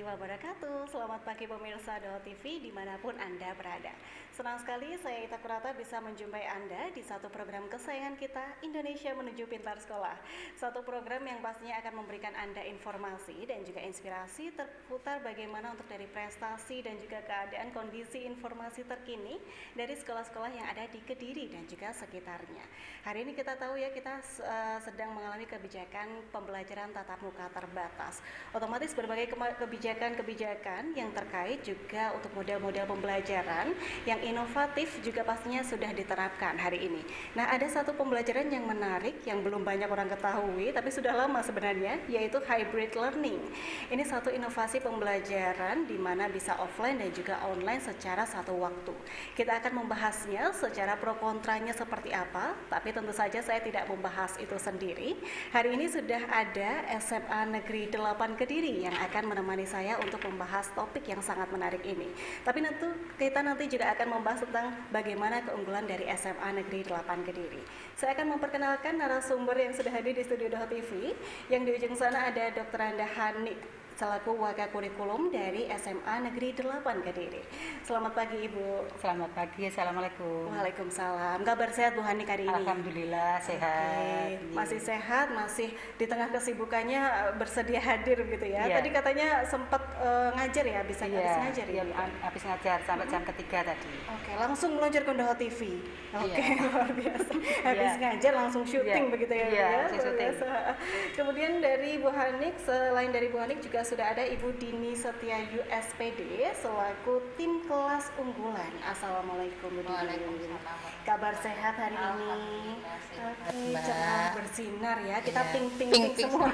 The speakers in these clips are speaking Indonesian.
wabarakatuh. Selamat pagi pemirsa Doho TV dimanapun Anda berada. Senang sekali saya Ita Kurata bisa menjumpai Anda di satu program kesayangan kita, Indonesia Menuju Pintar Sekolah. Satu program yang pastinya akan memberikan Anda informasi dan juga inspirasi terputar bagaimana untuk dari prestasi dan juga keadaan kondisi informasi terkini dari sekolah-sekolah yang ada di Kediri dan juga sekitarnya. Hari ini kita tahu ya, kita sedang mengalami kebijakan pembelajaran tatap muka terbatas. Otomatis berbagai kebijakan yang terkait juga untuk model-model pembelajaran yang inovatif juga pastinya sudah diterapkan hari ini. Nah, ada satu pembelajaran yang menarik yang belum banyak orang ketahui tapi sudah lama sebenarnya, yaitu hybrid learning. Ini satu inovasi pembelajaran di mana bisa offline dan juga online secara satu waktu. Kita akan membahasnya secara pro kontranya seperti apa, tapi tentu saja saya tidak membahas itu sendiri. Hari ini sudah ada SMA Negeri 8 Kediri yang akan menemani saya untuk membahas topik yang sangat menarik ini. Tapi kita nanti juga akan membahas tentang bagaimana keunggulan dari SMA Negeri 8 Kediri. Saya akan memperkenalkan narasumber yang sudah hadir di studio Doho TV. Yang di ujung sana ada Dr. Anda Hanik selaku Wakakurikulum dari SMA Negeri 8 Kediri. Selamat pagi Ibu. Selamat pagi, Assalamualaikum. Waalaikumsalam. Kabar sehat Bu Hanik hari ini? Alhamdulillah sehat. Masih sehat, masih di tengah kesibukannya bersedia hadir gitu ya. Tadi katanya sempat ngajar ya, habis ngajar ya. Habis ngajar sampai jam ketiga tadi. Oke, langsung meluncur ke Doho TV. Oke, luar biasa. Habis ngajar langsung syuting begitu ya. Luar biasa. Kemudian dari Bu Hanik, selain dari Bu Hanik juga sudah ada Ibu Dini Setiayu SPD selaku tim kelas unggulan. Assalamualaikum Bu Dini. Waalaikumsalam. Kabar sehat hari ini? Oke, cerah bersinar ya. Kita pink semua.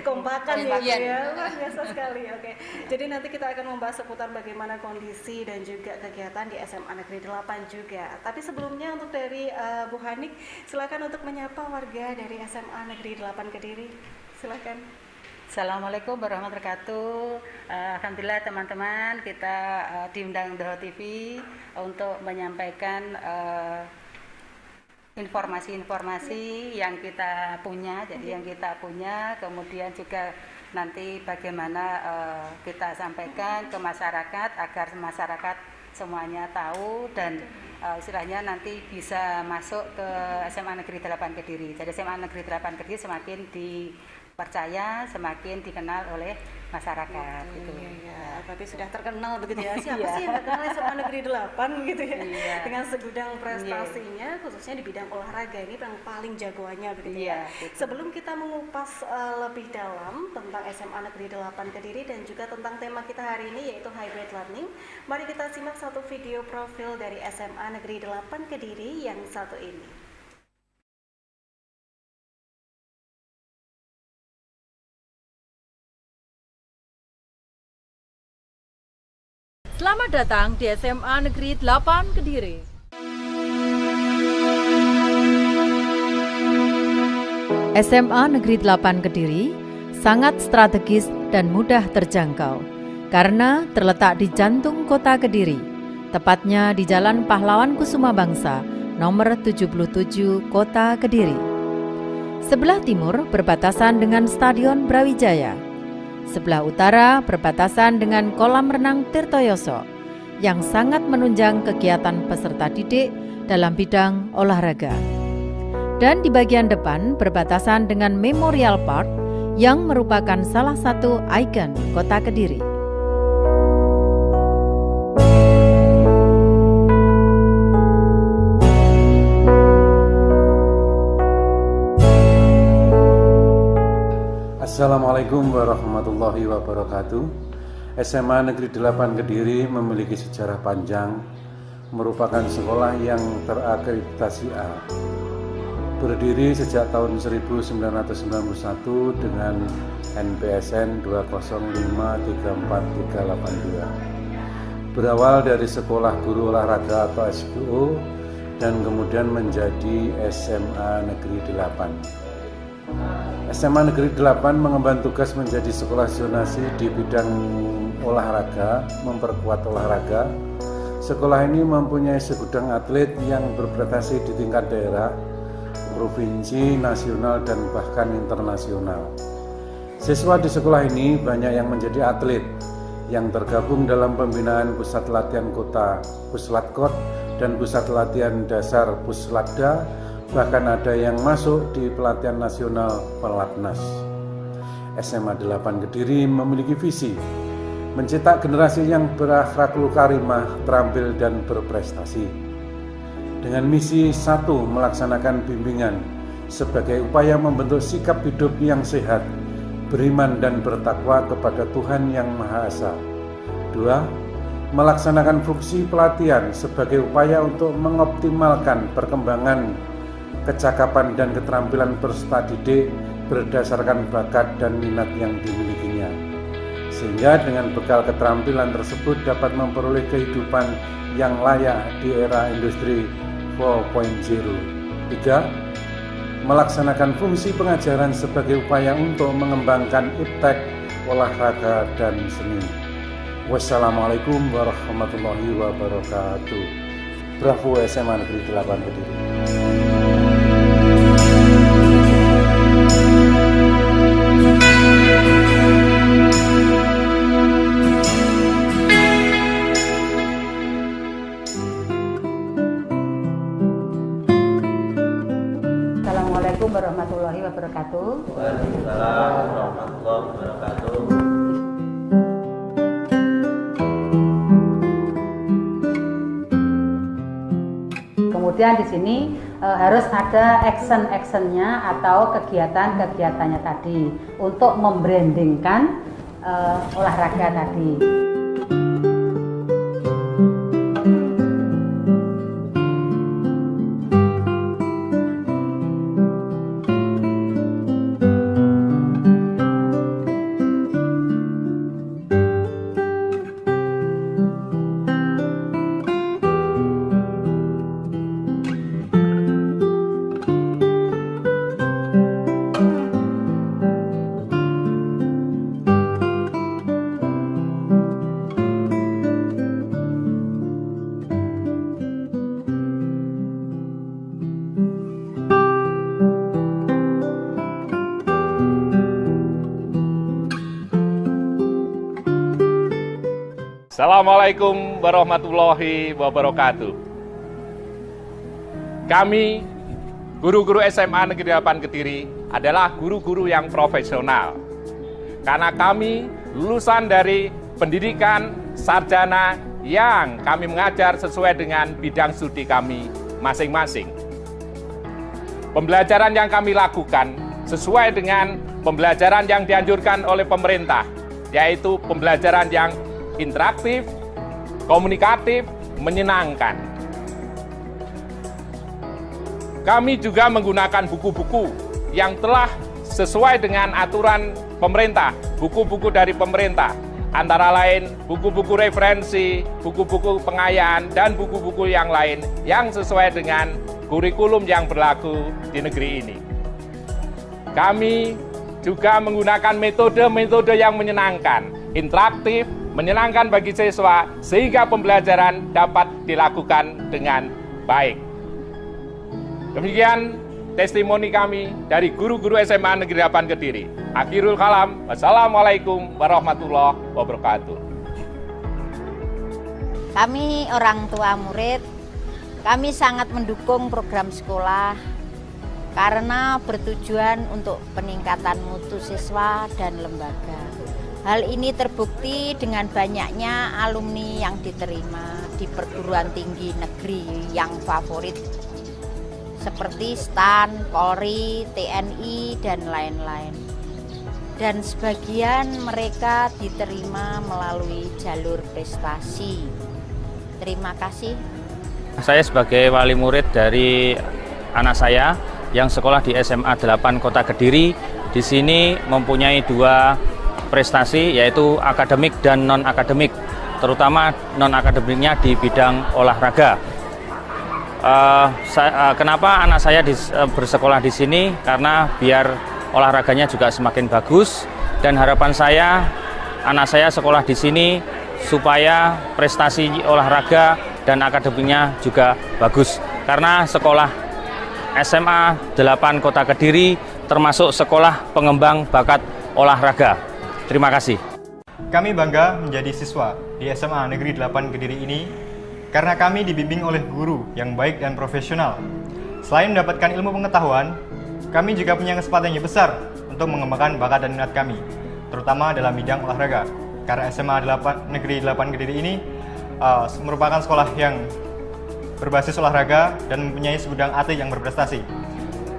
Kompakan ya. Luar biasa sekali. Oke. Jadi nanti kita akan membahas seputar bagaimana kondisi dan juga kegiatan di SMA Negeri 8 juga. Tapi sebelumnya untuk dari Bu Hanik, silakan untuk menyapa warga dari SMA Negeri 8 Kediri. Silakan. Assalamualaikum warahmatullahi wabarakatuh. Alhamdulillah teman-teman, kita diundang Doho TV untuk menyampaikan informasi-informasi yang kita punya. Jadi yang kita punya, kemudian juga nanti bagaimana kita sampaikan ke masyarakat agar masyarakat semuanya tahu dan istilahnya nanti bisa masuk ke SMA Negeri 8 Kediri. Jadi SMA Negeri 8 Kediri semakin dipercaya, semakin dikenal oleh masyarakat. Tapi sudah terkenal begitu ya. Siapa sih yang kenal SMA Negeri 8 gitu ya. Dengan segudang prestasinya khususnya di bidang olahraga ini yang paling jagoannya begitu ya. Sebelum kita mengupas lebih dalam tentang SMA Negeri 8 Kediri dan juga tentang tema kita hari ini yaitu hybrid learning, mari kita simak satu video profil dari SMA Negeri 8 Kediri yang satu ini. Selamat datang di SMA Negeri 8 Kediri. SMA Negeri 8 Kediri sangat strategis dan mudah terjangkau karena terletak di jantung kota Kediri, tepatnya di Jalan Pahlawan Kusuma Bangsa, nomor 77, Kota Kediri. Sebelah timur berbatasan dengan Stadion Brawijaya. Sebelah utara berbatasan dengan kolam renang Tirtoyoso yang sangat menunjang kegiatan peserta didik dalam bidang olahraga. Dan di bagian depan berbatasan dengan Memorial Park yang merupakan salah satu ikon kota Kediri. Assalamualaikum warahmatullahi wabarakatuh. SMA Negeri 8 Kediri memiliki sejarah panjang, merupakan sekolah yang terakreditasi A. Berdiri sejak tahun 1991 dengan NPSN 2053432. Berawal dari Sekolah Guru Olahraga atau SGO dan kemudian menjadi SMA Negeri 8. SMA Negeri 8 mengemban tugas menjadi sekolah zonasi di bidang olahraga, memperkuat olahraga. Sekolah ini mempunyai segudang atlet yang berprestasi di tingkat daerah, provinsi, nasional, dan bahkan internasional. Siswa di sekolah ini banyak yang menjadi atlet, yang tergabung dalam pembinaan Pusat Latihan Kota Puslatkot dan Pusat Latihan Dasar Puslatda, bahkan ada yang masuk di pelatihan nasional Pelatnas. SMA 8 Kediri memiliki visi mencetak generasi yang berakhlakul karimah, terampil dan berprestasi. Dengan misi 1, melaksanakan bimbingan sebagai upaya membentuk sikap hidup yang sehat, beriman dan bertakwa kepada Tuhan Yang Maha Esa. 2, melaksanakan fungsi pelatihan sebagai upaya untuk mengoptimalkan perkembangan kecakapan dan keterampilan peserta didik berdasarkan bakat dan minat yang dimilikinya, sehingga dengan bekal keterampilan tersebut dapat memperoleh kehidupan yang layak di era industri 4.0. 3, melaksanakan fungsi pengajaran sebagai upaya untuk mengembangkan iptek, olahraga, dan seni. Wassalamualaikum warahmatullahi wabarakatuh. Bravo SMA Negeri 8 Kediri. Assalamualaikum warahmatullahi wabarakatuh. Waalaikumsalam warahmatullahi wabarakatuh. Kemudian di sini harus ada action-actionnya atau kegiatan-kegiatannya tadi untuk membrandingkan olahraga tadi. Assalamualaikum warahmatullahi wabarakatuh. Kami, guru-guru SMA Negeri 8 Kediri, adalah guru-guru yang profesional. Karena kami lulusan dari pendidikan sarjana yang kami mengajar sesuai dengan bidang studi kami masing-masing. Pembelajaran yang kami lakukan sesuai dengan pembelajaran yang dianjurkan oleh pemerintah, yaitu pembelajaran yang interaktif, komunikatif, menyenangkan. Kami juga menggunakan buku-buku yang telah sesuai dengan aturan pemerintah, buku-buku dari pemerintah, antara lain buku-buku referensi, buku-buku pengayaan, dan buku-buku yang lain yang sesuai dengan kurikulum yang berlaku di negeri ini. Kami juga menggunakan metode-metode yang menyenangkan, interaktif, menyenangkan bagi siswa sehingga pembelajaran dapat dilakukan dengan baik. Demikian testimoni kami dari guru-guru SMA Negeri 8 Kediri. Akhirul kalam. Wassalamualaikum warahmatullahi wabarakatuh. Kami orang tua murid, kami sangat mendukung program sekolah karena bertujuan untuk peningkatan mutu siswa dan lembaga. Hal ini terbukti dengan banyaknya alumni yang diterima di perguruan tinggi negeri yang favorit seperti STAN, Polri, TNI, dan lain-lain. Dan sebagian mereka diterima melalui jalur prestasi. Terima kasih. Saya sebagai wali murid dari anak saya yang sekolah di SMA 8 Kota Kediri, di sini mempunyai 2 prestasi, yaitu akademik dan non-akademik, terutama non-akademiknya di bidang olahraga. Kenapa anak saya bersekolah di sini? Karena biar olahraganya juga semakin bagus, dan harapan saya anak saya sekolah di sini supaya prestasi olahraga dan akademiknya juga bagus. Karena sekolah SMA 8 Kota Kediri termasuk sekolah pengembang bakat olahraga. Terima kasih. Kami bangga menjadi siswa di SMA Negeri 8 Kediri ini karena kami dibimbing oleh guru yang baik dan profesional. Selain mendapatkan ilmu pengetahuan, kami juga punya kesempatan yang besar untuk mengembangkan bakat dan minat kami, terutama dalam bidang olahraga. Karena SMA Negeri 8 Kediri ini merupakan sekolah yang berbasis olahraga dan mempunyai segudang atlet yang berprestasi.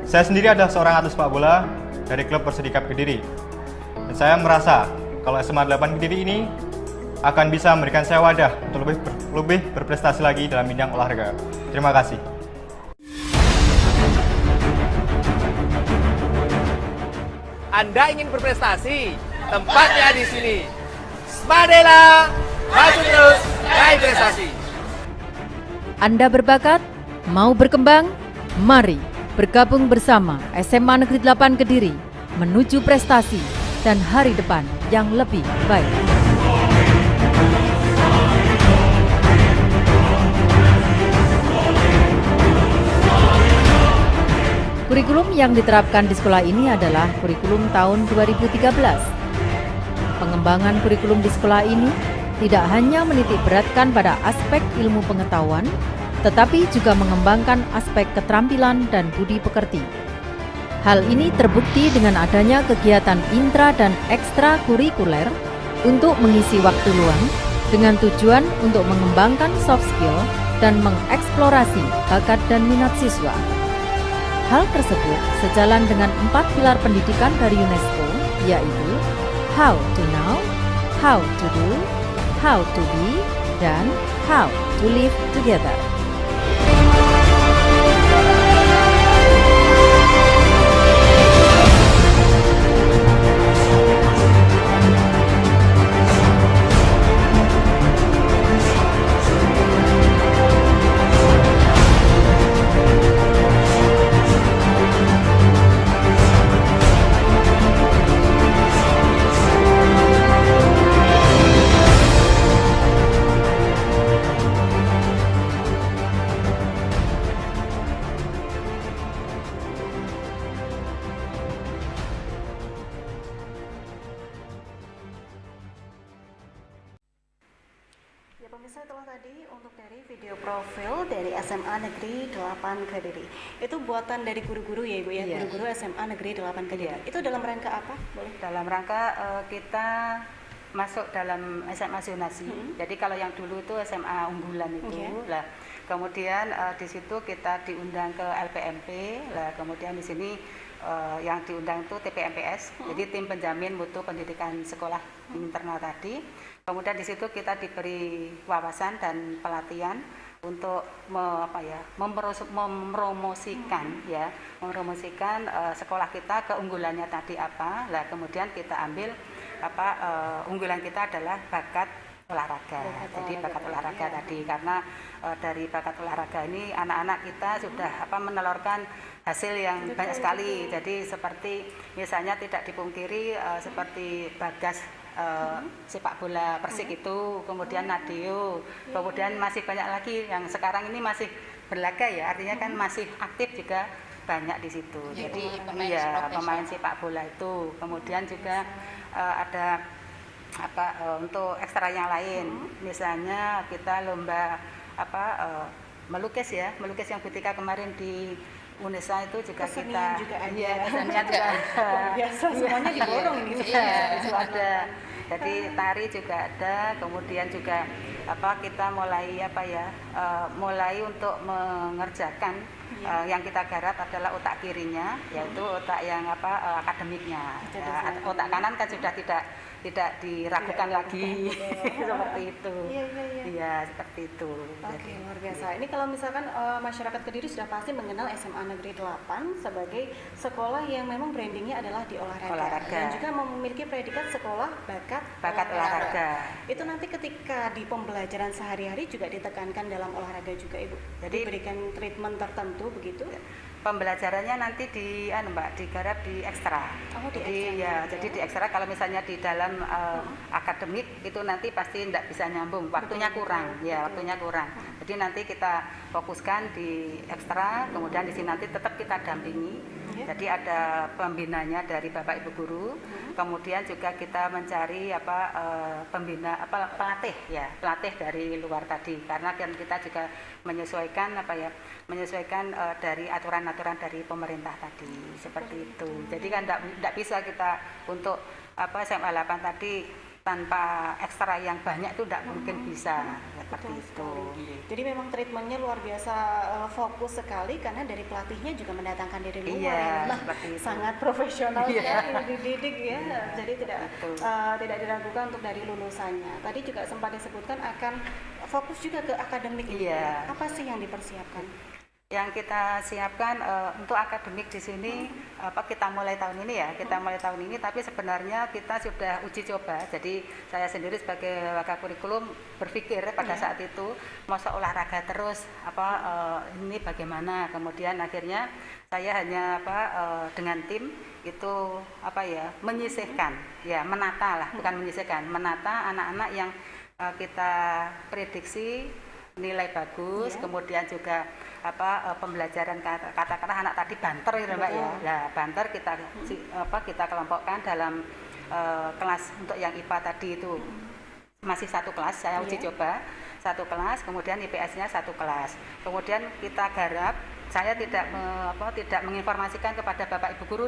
Saya sendiri adalah seorang atlet sepak bola dari klub Persidikap Kediri. Dan saya merasa kalau SMA 8 Kediri ini akan bisa memberikan saya wadah untuk lebih berprestasi lagi dalam bidang olahraga. Terima kasih. Anda ingin berprestasi? Tempatnya di sini. Spadela, maju terus, raih prestasi. Anda berbakat? Mau berkembang? Mari bergabung bersama SMA Negeri 8 Kediri menuju prestasi dan hari depan yang lebih baik. Kurikulum yang diterapkan di sekolah ini adalah kurikulum tahun 2013. Pengembangan kurikulum di sekolah ini tidak hanya menitik beratkan pada aspek ilmu pengetahuan, tetapi juga mengembangkan aspek keterampilan dan budi pekerti. Hal ini terbukti dengan adanya kegiatan intra dan ekstra kurikuler untuk mengisi waktu luang dengan tujuan untuk mengembangkan soft skill dan mengeksplorasi bakat dan minat siswa. Hal tersebut sejalan dengan 4 pilar pendidikan dari UNESCO, yaitu how to know, how to do, how to be, dan how to live together. Ya pemirsa, itulah tadi untuk dari video profil dari SMA Negeri 8 Kediri. Itu buatan dari guru-guru ya Ibu ya, Iya. guru-guru SMA Negeri 8 Kediri. Iya. Itu dalam rangka apa? Boleh? Dalam rangka kita masuk dalam SMA zonasi. Jadi kalau yang dulu itu SMA unggulan itu, lah kemudian di situ kita diundang ke LPMP, lah kemudian di sini yang diundang itu TPMPS, jadi tim penjamin mutu pendidikan sekolah internal tadi. Kemudian di situ kita diberi wawasan dan pelatihan untuk mempromosikan sekolah kita keunggulannya tadi apa. Lah kemudian kita ambil unggulan kita adalah bakat olahraga. Jadi bakat olahraga tadi, karena dari bakat olahraga ini anak-anak kita sudah menelurkan hasil yang banyak sekali. Jadi seperti misalnya tidak dipungkiri seperti Bagas sepak bola Persik itu, kemudian Nadeo, kemudian masih banyak lagi yang sekarang ini masih berlaga ya, artinya kan masih aktif juga banyak di situ. Jadi pemain sepak bola itu, kemudian juga ada untuk ekstra yang lain, misalnya kita lomba melukis ya, melukis yang ketika kemarin di UNESA itu juga kesenian kita juga ada. Iya, kesenian juga biasa semuanya diborong ini. Iya, itu ada. Jadi tari juga ada, kemudian juga kita mulai mulai untuk mengerjakan yang kita garap adalah otak kirinya, yaitu otak yang akademiknya. Ya, otak kanan kan sudah tidak diragukan lagi seperti itu. Iya, seperti itu. Oke, luar biasa. Ini kalau misalkan masyarakat Kediri sudah pasti mengenal SMA Negeri 8 sebagai sekolah yang memang brandingnya adalah di olahraga. Dan juga memiliki predikat sekolah bakat olahraga. Itu nanti ketika di pembelajaran sehari-hari juga ditekankan dalam olahraga juga Ibu. Jadi diberikan treatment tertentu begitu. Pembelajarannya nanti digarap di ekstra. Jadi di ekstra kalau misalnya di dalam akademik itu nanti pasti tidak bisa nyambung, waktunya kurang. Jadi nanti kita fokuskan di ekstra, kemudian di sini nanti tetap kita dampingi Jadi ada pembinanya dari Bapak Ibu guru, kemudian juga kita mencari pelatih dari luar tadi, karena kan kita juga menyesuaikan dari aturan-aturan dari pemerintah tadi, seperti itu. Jadi kan tidak bisa kita untuk SMA 8 tadi tanpa ekstra yang banyak itu tidak mungkin bisa, seperti itu. Jadi memang treatmentnya luar biasa fokus sekali, karena dari pelatihnya juga mendatangkan dari luar. Iya, sangat profesional sekali dididik ya. Jadi tidak diragukan untuk dari lulusannya. Tadi juga sempat disebutkan akan fokus juga ke akademik. Iya. Apa sih yang dipersiapkan? Yang kita siapkan untuk akademik di sini kita mulai tahun ini tapi sebenarnya kita sudah uji coba. Jadi saya sendiri sebagai wakakurikulum berpikir pada saat itu masa olahraga terus ini bagaimana, kemudian akhirnya saya hanya dengan tim itu menyisihkan, menata anak-anak yang kita prediksi nilai bagus, kemudian juga pembelajaran katakanlah anak tadi banter gitu Mbak ya. Nah, banter kita kelompokkan dalam kelas. Untuk yang IPA tadi itu masih satu kelas, saya uji coba satu kelas, kemudian IPS-nya satu kelas. Kemudian kita garap, saya tidak menginformasikan kepada Bapak Ibu guru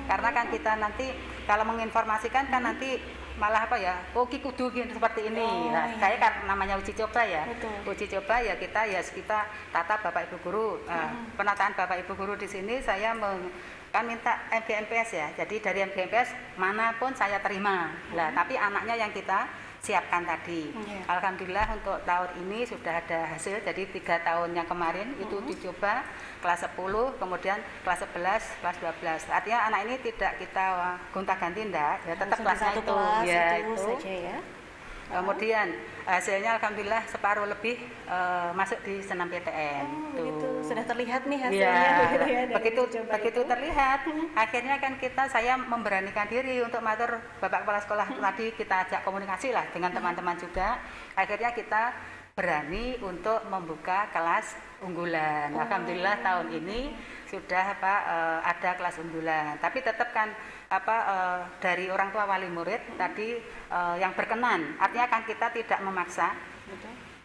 karena kan kita nanti kalau menginformasikan kan nanti malah kudu seperti ini. Saya kan namanya uji coba ya. Uji coba ya kita tata Bapak Ibu guru. Penataan Bapak Ibu guru di sini saya kan minta MGMPS ya. Jadi dari MGMPS manapun saya terima. Tapi anaknya yang kita siapkan tadi. Alhamdulillah untuk tahun ini sudah ada hasil. Jadi 3 tahun yang kemarin itu dicoba kelas 10, kemudian kelas 11, kelas 12. Artinya anak ini tidak kita gonta-ganti tetap kelasnya itu. Saja ya. Kemudian hasilnya alhamdulillah separuh lebih masuk di senam PTN. Gitu. Sudah terlihat nih hasilnya. Begitu terlihat, akhirnya kan saya memberanikan diri untuk matur Bapak Kepala Sekolah tadi, kita ajak komunikasi lah dengan teman-teman juga. Akhirnya kita berani untuk membuka kelas unggulan. Alhamdulillah tahun ini sudah ada kelas unggulan. Tapi tetap kan dari orang tua wali murid tadi yang berkenan. Artinya kan kita tidak memaksa.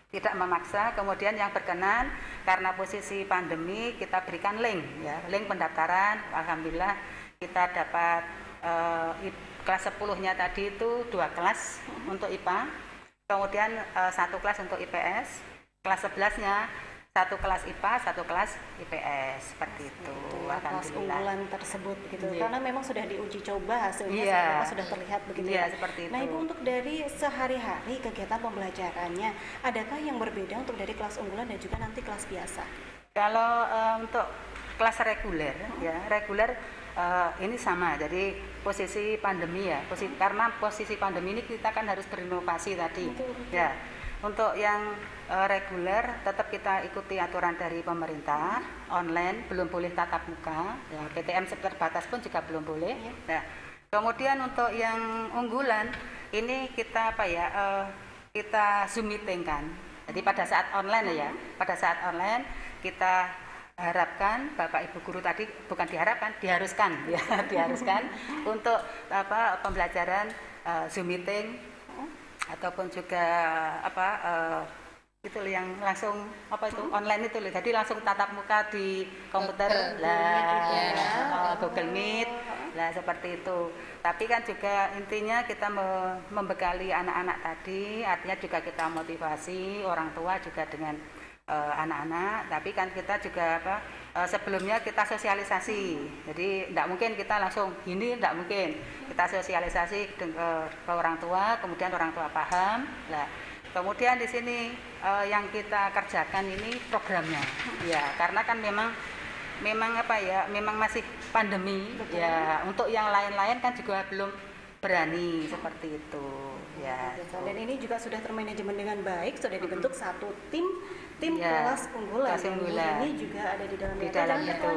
Tidak memaksa, kemudian yang berkenan karena posisi pandemi kita berikan link pendaftaran. Alhamdulillah kita dapat kelas 10-nya tadi itu 2 kelas untuk IPA, kemudian 1 kelas untuk IPS, kelas 11-nya 1 kelas IPA, 1 kelas IPS, seperti itu. Kelas unggulan tersebut begitu. Karena memang sudah diuji coba hasilnya sudah terlihat begitu ya. Seperti itu. Nah, Ibu, untuk dari sehari-hari kegiatan pembelajarannya, adakah yang berbeda untuk dari kelas unggulan dan juga nanti kelas biasa? Kalau untuk kelas reguler ini sama. Jadi posisi pandemi karena posisi pandemi ini kita kan harus berinovasi tadi. Betul. Ya. Untuk yang reguler tetap kita ikuti aturan dari pemerintah, online belum boleh tatap muka, PTM terbatas pun juga belum boleh. Nah, kemudian untuk yang unggulan ini kita kita Zoom meeting kan. Jadi pada saat online kita harapkan Bapak Ibu guru tadi, bukan diharapkan, diharuskan untuk pembelajaran Zoom meeting ataupun juga itu yang langsung online itu, jadi langsung tatap muka di komputer Google Meet seperti itu. Tapi kan juga intinya kita membekali anak-anak tadi, artinya juga kita motivasi orang tua juga dengan anak-anak. Tapi kan kita juga sebelumnya kita sosialisasi, jadi tidak mungkin kita langsung gini, tidak mungkin, kita sosialisasi ke orang tua, kemudian orang tua paham. Kemudian di sini yang kita kerjakan ini programnya, karena kan memang masih pandemi. Betul. Untuk yang lain-lain kan juga belum berani seperti itu. Dan ini juga sudah termanajemen dengan baik, sudah dibentuk satu tim kelas unggulan. Ini juga ada di dalam itu.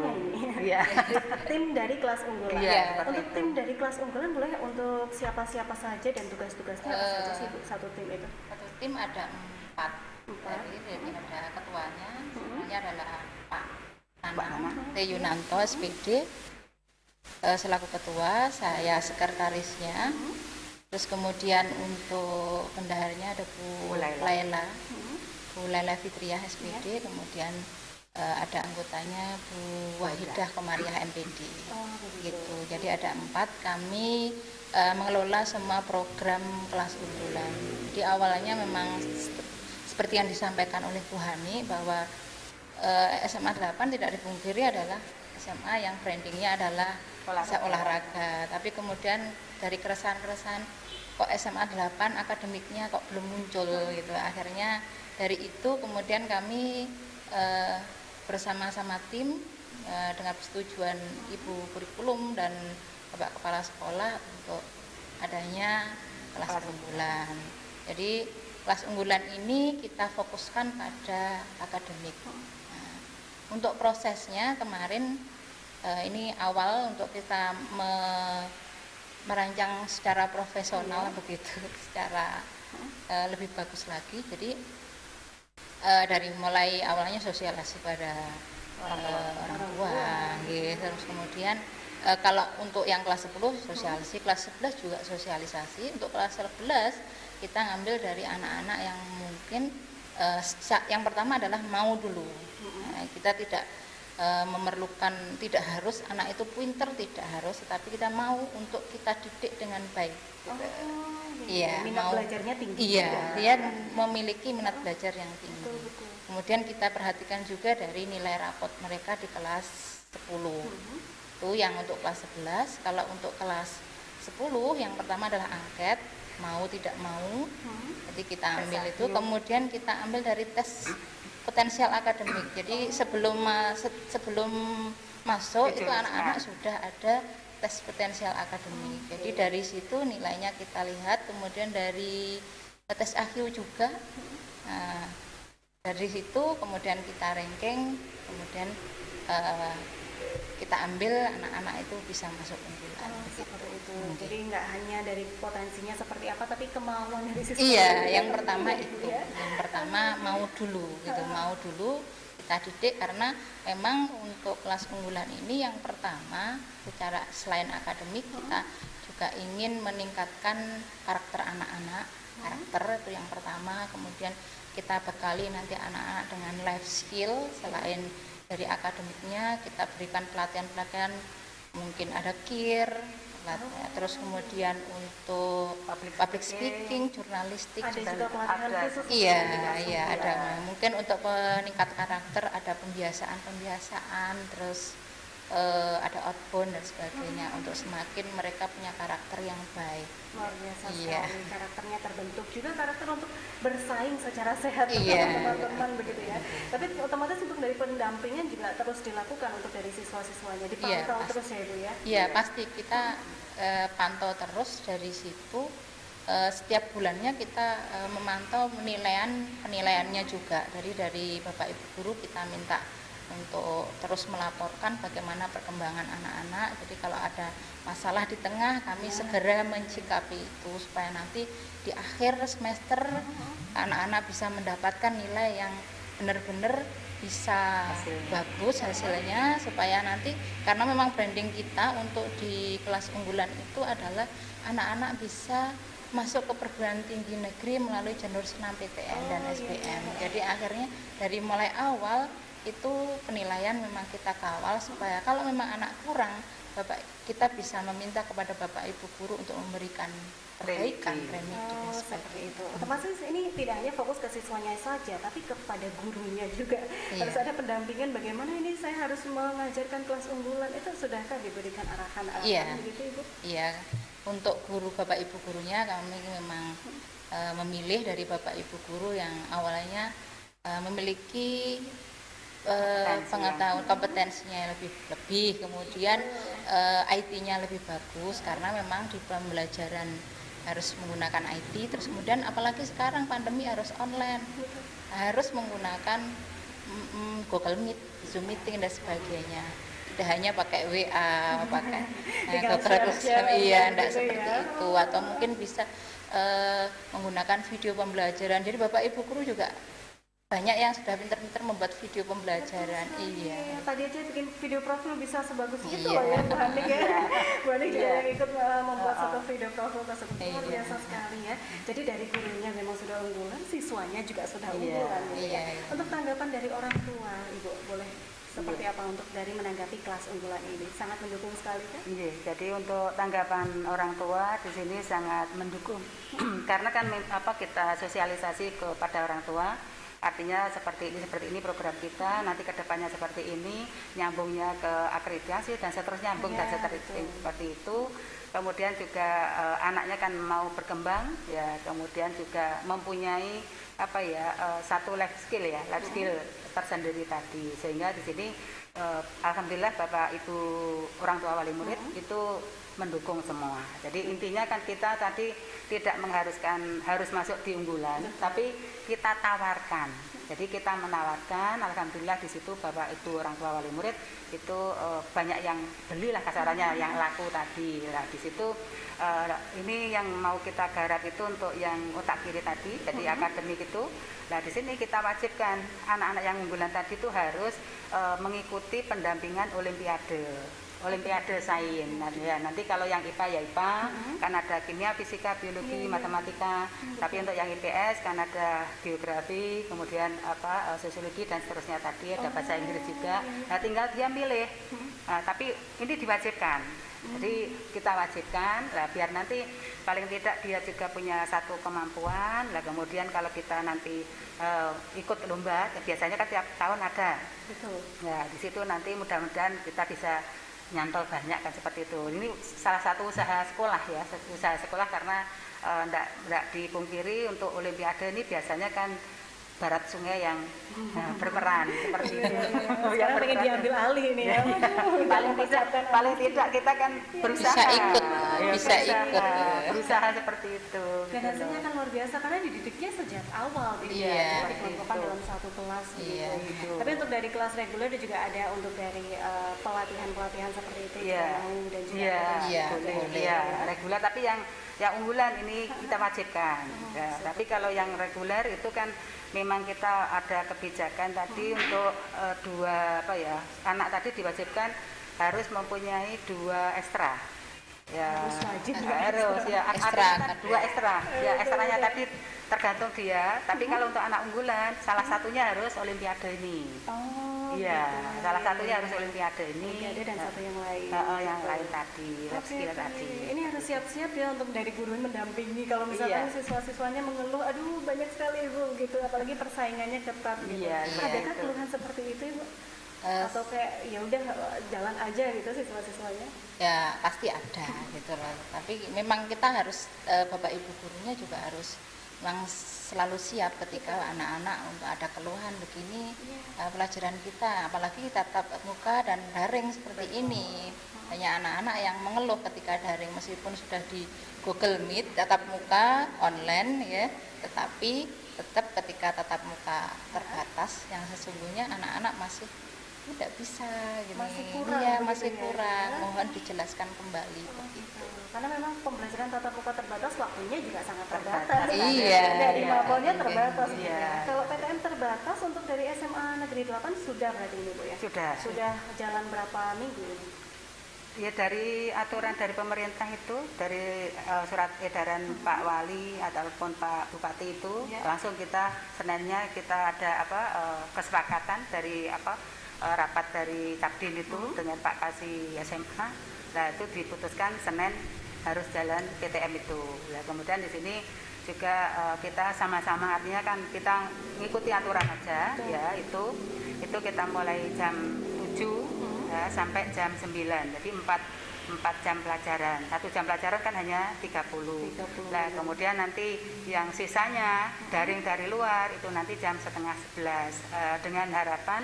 Tim dari kelas unggulan. Untuk tim dari kelas unggulan boleh untuk siapa-siapa saja dan tugas-tugasnya apa saja sih Bu, satu tim itu? Satu tim ada 4. Jadi ada ketuanya, namanya adalah Pak T. Yunanto SPD, selaku ketua, saya sekretarisnya. Terus kemudian untuk bendaharanya ada Bu Laila, Bu Laila Fitriah SPD, kemudian ada anggotanya Bu Wahidah Komariah MPD. Gitu. Jadi ada 4. Kami mengelola semua program kelas unggulan. Jadi awalnya memang seperti yang disampaikan oleh Bu Hani bahwa SMA 8 tidak dipungkiri adalah SMA yang brandingnya adalah olahraga. Tapi kemudian dari keresahan-keresahan kok SMA 8 akademiknya kok belum muncul gitu. Akhirnya dari itu kemudian kami bersama-sama tim dengan persetujuan Ibu Kurikulum dan Bapak Kepala Sekolah untuk adanya kelas unggulan. Jadi kelas unggulan ini kita fokuskan pada akademik. Nah, untuk prosesnya kemarin ini awal untuk kita merancang secara profesional begitu, secara lebih bagus lagi. Jadi dari mulai awalnya sosialisasi pada orang tua, gitu. Terus kemudian kalau untuk yang kelas 10 sosialisasi, kelas 11 juga sosialisasi. Untuk kelas 11 kita ngambil dari anak-anak yang mungkin yang pertama adalah mau dulu. Kita tidak memerlukan, tidak harus anak itu pinter, tidak harus, tetapi kita mau untuk kita didik dengan baik. Iya, minat belajarnya tinggi. Iya, dia memiliki minat belajar yang tinggi. Kemudian kita perhatikan juga dari nilai rapot mereka di kelas 10. Itu yang untuk kelas 11. Kalau untuk kelas 10 yang pertama adalah angket, mau tidak mau. Jadi kita ambil itu, kemudian kita ambil dari tes potensial akademik. Jadi sebelum masuk itu anak-anak sudah ada tes potensial akademik. Jadi dari situ nilainya kita lihat, kemudian dari tes IQ juga. Nah, dari situ kemudian kita ranking, kemudian kita ambil anak-anak itu bisa masuk unggulan. Seperti itu. Jadi nggak hanya dari potensinya seperti apa, tapi kemauan dari siswa. Iya, yang pertama itu. Yang pertama mau dulu, gitu. Mau dulu kita didik, karena memang untuk kelas unggulan ini yang pertama secara selain akademik kita juga ingin meningkatkan karakter anak-anak. Karakter itu yang pertama, kemudian kita bekali nanti anak-anak dengan life skill. Selain dari akademiknya kita berikan pelatihan-pelatihan, mungkin ada KIR, terus kemudian untuk public speaking, jurnalistik, ada juga pelatihan khusus. Iya, ada. Mungkin untuk peningkat karakter ada pembiasaan, terus ada outbound dan sebagainya, untuk semakin mereka punya karakter yang baik. Luar biasa sekali, karakternya terbentuk juga, karakter untuk bersaing secara sehat dengan teman-teman begitu ya. Tapi otomatis untuk dari pendampingan juga terus dilakukan untuk dari siswa-siswanya, dipantau terus ya Ibu ya? Iya, pasti kita pantau terus dari situ. Setiap bulannya kita memantau penilaiannya juga. Dari Bapak Ibu Guru kita minta untuk terus melaporkan bagaimana perkembangan anak-anak. Jadi kalau ada masalah di tengah, kami segera mencikapi itu supaya nanti di akhir semester anak-anak bisa mendapatkan nilai yang benar-benar bisa bagus hasilnya, supaya nanti, karena memang branding kita untuk di kelas unggulan itu adalah anak-anak bisa masuk ke perguruan tinggi negeri melalui jalur senam PTN dan SBM. Jadi akhirnya dari mulai awal itu penilaian memang kita kawal, supaya kalau memang anak kurang, kita bisa meminta kepada Bapak Ibu Guru untuk memberikan perbaikan remedi seperti itu. Otomatis ini tidak hanya fokus ke siswanya saja, tapi kepada gurunya juga. Harus ada pendampingan bagaimana ini saya harus mengajarkan kelas unggulan. Itu sudahkah diberikan arahan-arahan begitu Ibu? Iya. Untuk guru Bapak Ibu Gurunya kami memang memilih dari Bapak Ibu Guru yang awalnya memiliki pengetahuan, kompetensinya lebih, kemudian IT-nya lebih bagus, karena memang di pembelajaran harus menggunakan IT. Terus kemudian apalagi sekarang pandemi harus online, harus menggunakan Google Meet, Zoom Meeting dan sebagainya. Tidak hanya pakai WA, pakai terus enggak seperti itu, atau mungkin bisa menggunakan video pembelajaran. Jadi Bapak Ibu Guru juga banyak yang sudah pinter-pinter membuat video pembelajaran. Iya. Tadi aja bikin video profil bisa sebagus itu Iya. loh ya Bu Hanik ya. Bu Hanik juga Iya. yang ikut membuat satu video profil tersebut. Luar Iya. biasa sekali ya. Jadi dari gurunya memang sudah unggulan, siswanya juga sudah Iya. unggulan gitu ya. Iya. Untuk tanggapan dari orang tua, Ibu boleh seperti apa untuk dari menanggapi kelas unggulan ini? Sangat mendukung sekali kan? Iya, jadi untuk tanggapan orang tua di sini sangat mendukung. Karena kan kita sosialisasi kepada orang tua, artinya seperti ini program kita, nanti kedepannya seperti ini, nyambungnya ke akreditasi dan seterusnya nyambung dan seterusnya seperti itu. Kemudian juga anaknya kan mau berkembang, ya kemudian juga mempunyai satu life skill tersendiri tadi, sehingga di sini alhamdulillah Bapak Ibu orang tua wali murid itu mendukung semua. Jadi intinya kan kita tadi tidak mengharuskan harus masuk di unggulan, tapi kita tawarkan. Jadi kita menawarkan, alhamdulillah di situ Bapak Ibu orang tua wali murid itu banyak yang belilah kasarannya, yang laku tadi. Nah di situ ini yang mau kita garap itu untuk yang otak kiri tadi, jadi akademik itu. Nah di sini kita wajibkan anak-anak yang unggulan tadi itu harus mengikuti pendampingan Olimpiade Sains. Nah, ya, nanti kalau yang IPA ya IPA, kan ada kimia, fisika, biologi, matematika. Tapi untuk yang IPS kan ada geografi, kemudian sosiologi dan seterusnya tadi, ada bahasa Inggris juga. Nah, tinggal dia milih. Nah, tapi ini diwajibkan. Jadi kita wajibkan, lah biar nanti paling tidak dia juga punya satu kemampuan. Lah kemudian kalau kita nanti ikut lomba, biasanya kan tiap tahun ada. Betul. Ya di situ nanti mudah-mudahan kita bisa nyantol banyak kan seperti itu. Ini salah satu usaha sekolah ya, usaha sekolah karena enggak dipungkiri untuk Olimpiade ini biasanya kan barat sungai yang berperan seperti itu. Sekarang pengen diambil alih ini ya. paling tidak kita kan berusaha bisa ikut berusaha seperti itu. Dan hasilnya kan luar biasa karena dididiknya sejak awal gitu Iya. dikelompokkan dalam satu kelas Iya. gitu. Tapi untuk dari kelas reguler dan juga ada untuk dari pelatihan seperti itu Iya. juga mau dan juga Iya, boleh. boleh. Iya, reguler tapi yang unggulan ini kita wajibkan. Ya, tapi kalau yang reguler itu kan memang kita ada kebijakan tadi untuk anak tadi diwajibkan harus mempunyai 2 ekstra. Ya, Harus wajib harus ya Ekstra, ada 2 ekstra. Ya, ekstranya tadi tergantung dia. Tapi kalau untuk anak unggulan salah satunya harus Olimpiade ini. Oh, Iya, gitu. salah satunya harus Olimpiade ini. Olimpiade dan satu yang lain. Yang lain tadi, life skill tadi. Ini harus siap-siap ya untuk dari guru mendampingi kalau misalkan Iya. siswa-siswanya mengeluh, aduh banyak sekali Ibu gitu, apalagi persaingannya ketat gitu. Iya, Adakah itu. keluhan seperti itu Ibu? Atau kayak ya udah jalan aja gitu siswa-siswanya? Ya pasti ada gitu loh. Tapi memang kita harus Bapak Ibu gurunya juga harus memang selalu siap ketika anak-anak untuk ada keluhan begini pelajaran kita, apalagi kita tatap muka dan daring seperti ini. Banyak anak-anak yang mengeluh ketika daring meskipun sudah di Google Meet tatap muka online ya, tetapi tetap ketika tatap muka terbatas yang sesungguhnya anak-anak masih tidak bisa gitu. Masih kurang Iya, begitu masih ya. kurang. Mohon dijelaskan kembali begitu. Karena memang pembelajaran tatap muka terbatas, waktunya juga sangat Terbatas. terbatas. Iya, Dari iya. mapelnya terbatas. Iya. gitu ya. Kalau PTM terbatas untuk dari SMA Negeri 8 sudah berarti ini Bu ya? Sudah. Sudah jalan berapa minggu ini? Ya dari aturan dari pemerintah itu, dari surat edaran Pak Wali ataupun Pak Bupati itu, Ya. langsung kita Seninnya kita ada kesepakatan dari rapat dari Capdin itu dengan Pak Kasih SMA. Nah itu diputuskan Senin harus jalan PTM itu. Nah, kemudian di sini juga kita sama-sama, artinya kan kita ngikuti aturan aja ya, itu kita mulai jam 7 ya, sampai jam 9. Jadi 4 jam pelajaran. 1 jam pelajaran kan hanya 30. Nah, kemudian nanti yang sisanya daring dari luar itu nanti jam setengah 11 dengan harapan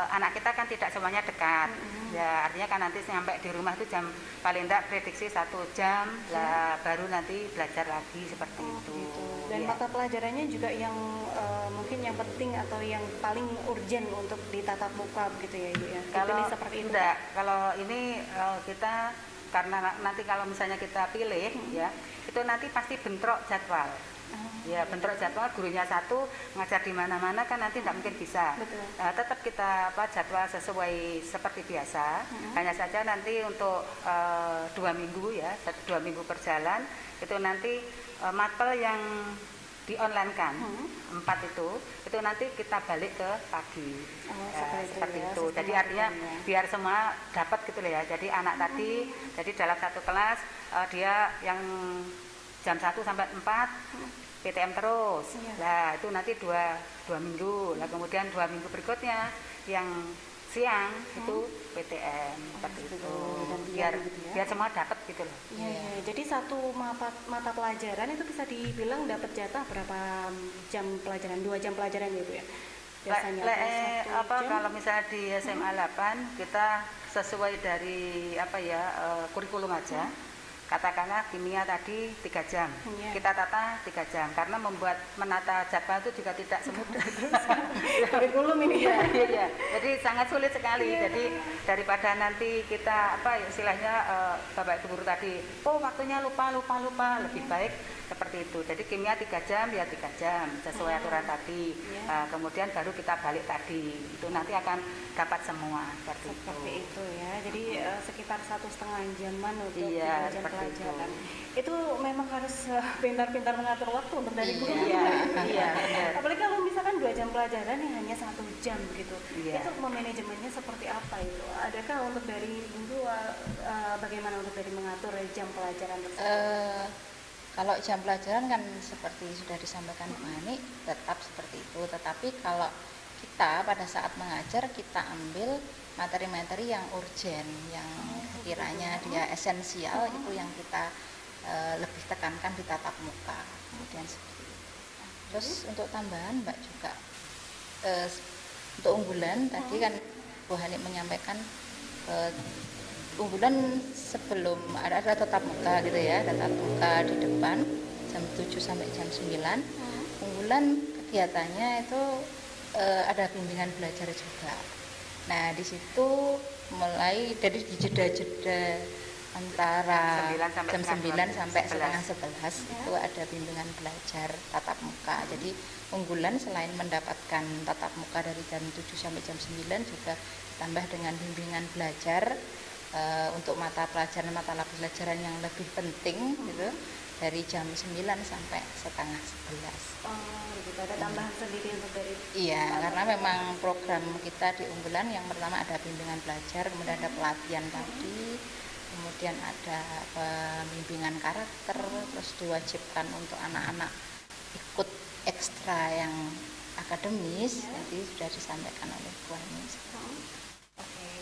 anak kita kan tidak semuanya dekat. Ya, artinya kan nanti sampai di rumah itu jam paling tidak prediksi 1 jam lah baru nanti belajar lagi seperti itu. Dan Ya. mata pelajarannya juga yang mungkin yang penting atau yang paling urgent untuk ditatap muka begitu ya Ibu ya. Kalau Dipilih seperti itu. enggak, kalau ini kita karena nanti kalau misalnya kita pilih ya, itu nanti pasti bentrok jadwal. Ya, bentrok jadwal, gurunya satu ngajar di mana-mana kan nanti tidak mungkin bisa. Tetap kita jadwal sesuai seperti biasa. Hanya saja nanti untuk 2 minggu ya, 2 minggu berjalan itu nanti mapel yang di online kan 4 itu nanti kita balik ke pagi. Seperti itu. Jadi artinya biar semua dapat gitu loh ya. Jadi anak tadi jadi dalam satu kelas dia yang jam 1 sampai 4 PTM terus. Nah, itu nanti 2 minggu. Nah, kemudian 2 minggu berikutnya yang siang itu PTM seperti itu. Biar semua dapat gitu loh. Iya. Jadi satu mata pelajaran itu bisa dibilang dapat jatah berapa jam pelajaran? 2 jam pelajaran gitu ya. Biasanya kalau misalnya di SMA 8 kita sesuai dari kurikulum aja. Katakanlah kimia tadi 3 jam, kita tata 3 jam karena menata jadwal itu juga tidak semudah. Kurikulum ini ya. Jadi sangat sulit sekali. Jadi daripada nanti kita istilahnya Bapak Ibu guru tadi, waktunya lupa, lebih baik seperti itu. Jadi kimia 3 jam ya 3 jam sesuai aturan tadi. Kemudian baru kita balik tadi. Itu nanti akan dapat semua seperti itu ya. Jadi sekitar 1,5 jaman untuk 2 jam pelajaran. Itu memang harus pintar-pintar mengatur waktu untuk dari guru. Iya. Apalagi kalau misalkan 2 jam pelajaran yang hanya 1 jam begitu. Itu manajemennya seperti apa itu? Adakah untuk dari guru bagaimana untuk dari mengatur jam pelajaran tersebut? Kalau jam pelajaran kan seperti sudah disampaikan Bu Ani, tetap seperti itu. Tetapi kalau kita pada saat mengajar kita ambil materi-materi yang urgen, yang kiranya dia esensial, itu yang kita lebih tekankan di tatap muka. Kemudian seperti itu. Terus untuk tambahan Mbak juga untuk unggulan tadi kan Bu Hani menyampaikan unggulan sebelum ada tatap muka gitu ya, tatap muka di depan jam 7 sampai jam 9. Unggulan kegiatannya itu ada bimbingan belajar juga. Nah, di situ mulai dari jeda-jeda antara jam 9 sampai setengah 11 itu ada bimbingan belajar tatap muka. Jadi unggulan selain mendapatkan tatap muka dari jam 7 sampai jam 9 juga ditambah dengan bimbingan belajar untuk mata pelajaran yang lebih penting gitu dari jam 9 sampai setengah 11. Gitu, ada tambahan sendiri untuk dari. Iya, karena memang program kita di unggulan yang pertama ada bimbingan belajar, kemudian ada pelatihan tadi, kemudian ada pembimbingan karakter, terus diwajibkan untuk anak-anak ikut ekstra yang akademis, jadi sudah disampaikan oleh Bu Ani.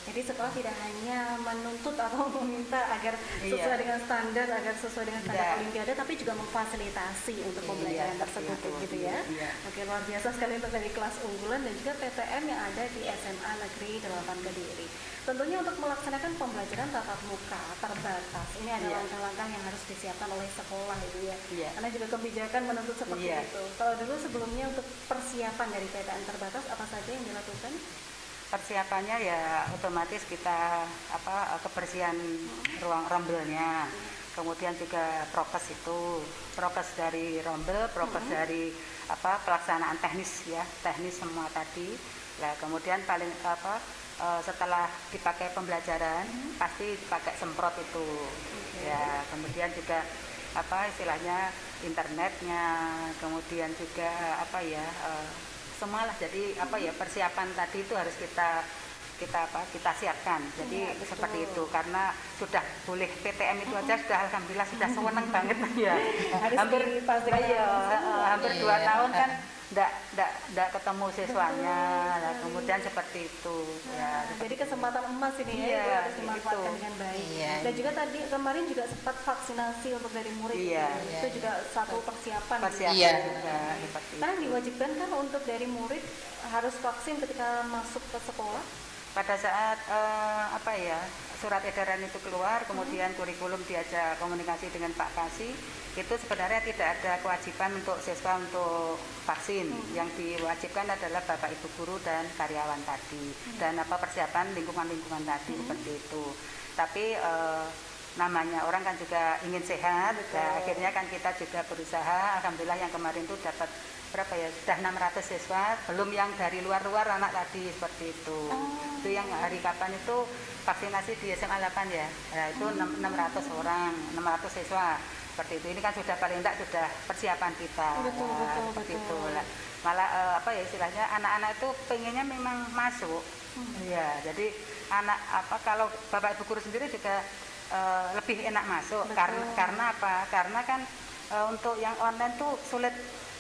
Jadi sekolah tidak hanya menuntut atau meminta agar sesuai dengan standar, olimpiade, tapi juga memfasilitasi untuk pembelajaran tersebut, gitu ya. Oke, luar biasa sekali untuk dari kelas unggulan dan juga PTM yang ada di SMA Negeri 8 Kediri. Tentunya untuk melaksanakan pembelajaran tatap muka terbatas, ini ada langkah-langkah yang harus disiapkan oleh sekolah itu ya. Karena juga kebijakan menuntut seperti itu. Kalau dulu sebelumnya untuk persiapan dari PTM terbatas apa saja yang dilakukan? Persiapannya ya otomatis kita kebersihan ruang rombelnya, kemudian juga prokes dari rombel, prokes dari pelaksanaan teknis semua tadi. Nah, kemudian setelah dipakai pembelajaran pasti dipakai semprot itu. Ya, kemudian juga istilahnya internetnya, kemudian juga semualah. Jadi persiapan tadi itu harus kita siapkan. Jadi seperti itu karena sudah boleh PTM itu aja sudah alhamdulillah sudah senang banget ya. Hampir 2 tahun kan enggak ketemu siswanya. Nah, kemudian seperti itu ya. Jadi kesempatan emas ini ya harus dimanfaatkan dengan baik. Dan juga tadi kemarin juga sempat vaksinasi untuk dari murid. Itu juga satu persiapan. Juga Karena diwajibkan kan untuk dari murid harus vaksin ketika masuk ke sekolah. Pada saat surat edaran itu keluar, kemudian kurikulum diajak komunikasi dengan Pak Kasih, itu sebenarnya tidak ada kewajiban untuk siswa untuk vaksin. Yang diwajibkan adalah Bapak Ibu guru dan karyawan tadi, dan persiapan lingkungan tadi seperti itu. Tapi namanya orang kan juga ingin sehat. Nah, akhirnya kan kita juga berusaha. Alhamdulillah yang kemarin itu dapat berapa ya, sudah 600 siswa, belum yang dari luar-luar anak tadi seperti itu. Itu yang hari kapan itu vaksinasi di SMA 8 ya. Nah, itu 600 orang, 600 siswa seperti itu. Ini kan sudah paling tidak sudah persiapan kita. Betul, seperti itu. Malah apa ya istilahnya, anak-anak itu pengennya memang masuk. Ya, jadi anak kalau Bapak Ibu guru sendiri juga lebih enak masuk. Karena apa? Karena kan untuk yang online tuh sulit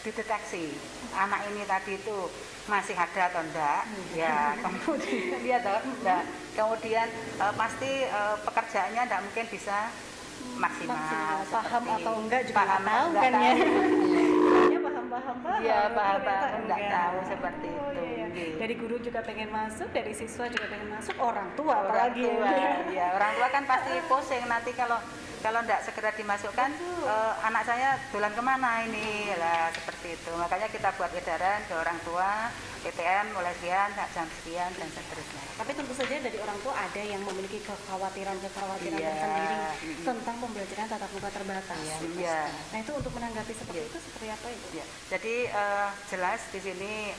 dideteksi anak ini tadi itu masih ada atau enggak. Ya, kemudian dia kemudian pasti pekerjaannya enggak mungkin bisa maksimal. Paham atau enggak juga paham tahu kan ya. Paham. Iya, paham enggak tahu seperti itu. Dari guru juga pengen masuk, dari siswa juga pengen masuk, orang tua apalagi. Ya, orang tua kan pasti pusing nanti kalau enggak segera dimasukkan, anak saya dolan kemana ini lah, seperti itu. Makanya kita buat edaran ke orang tua, PTM mulai sekian, jam sekian dan seterusnya. Tapi tentu saja dari orang tua ada yang memiliki kekhawatiran tersendiri tentang pembelajaran tatap muka terbatas. Nah, itu untuk menanggapi seperti itu seperti apa Ibu? Jadi jelas di sini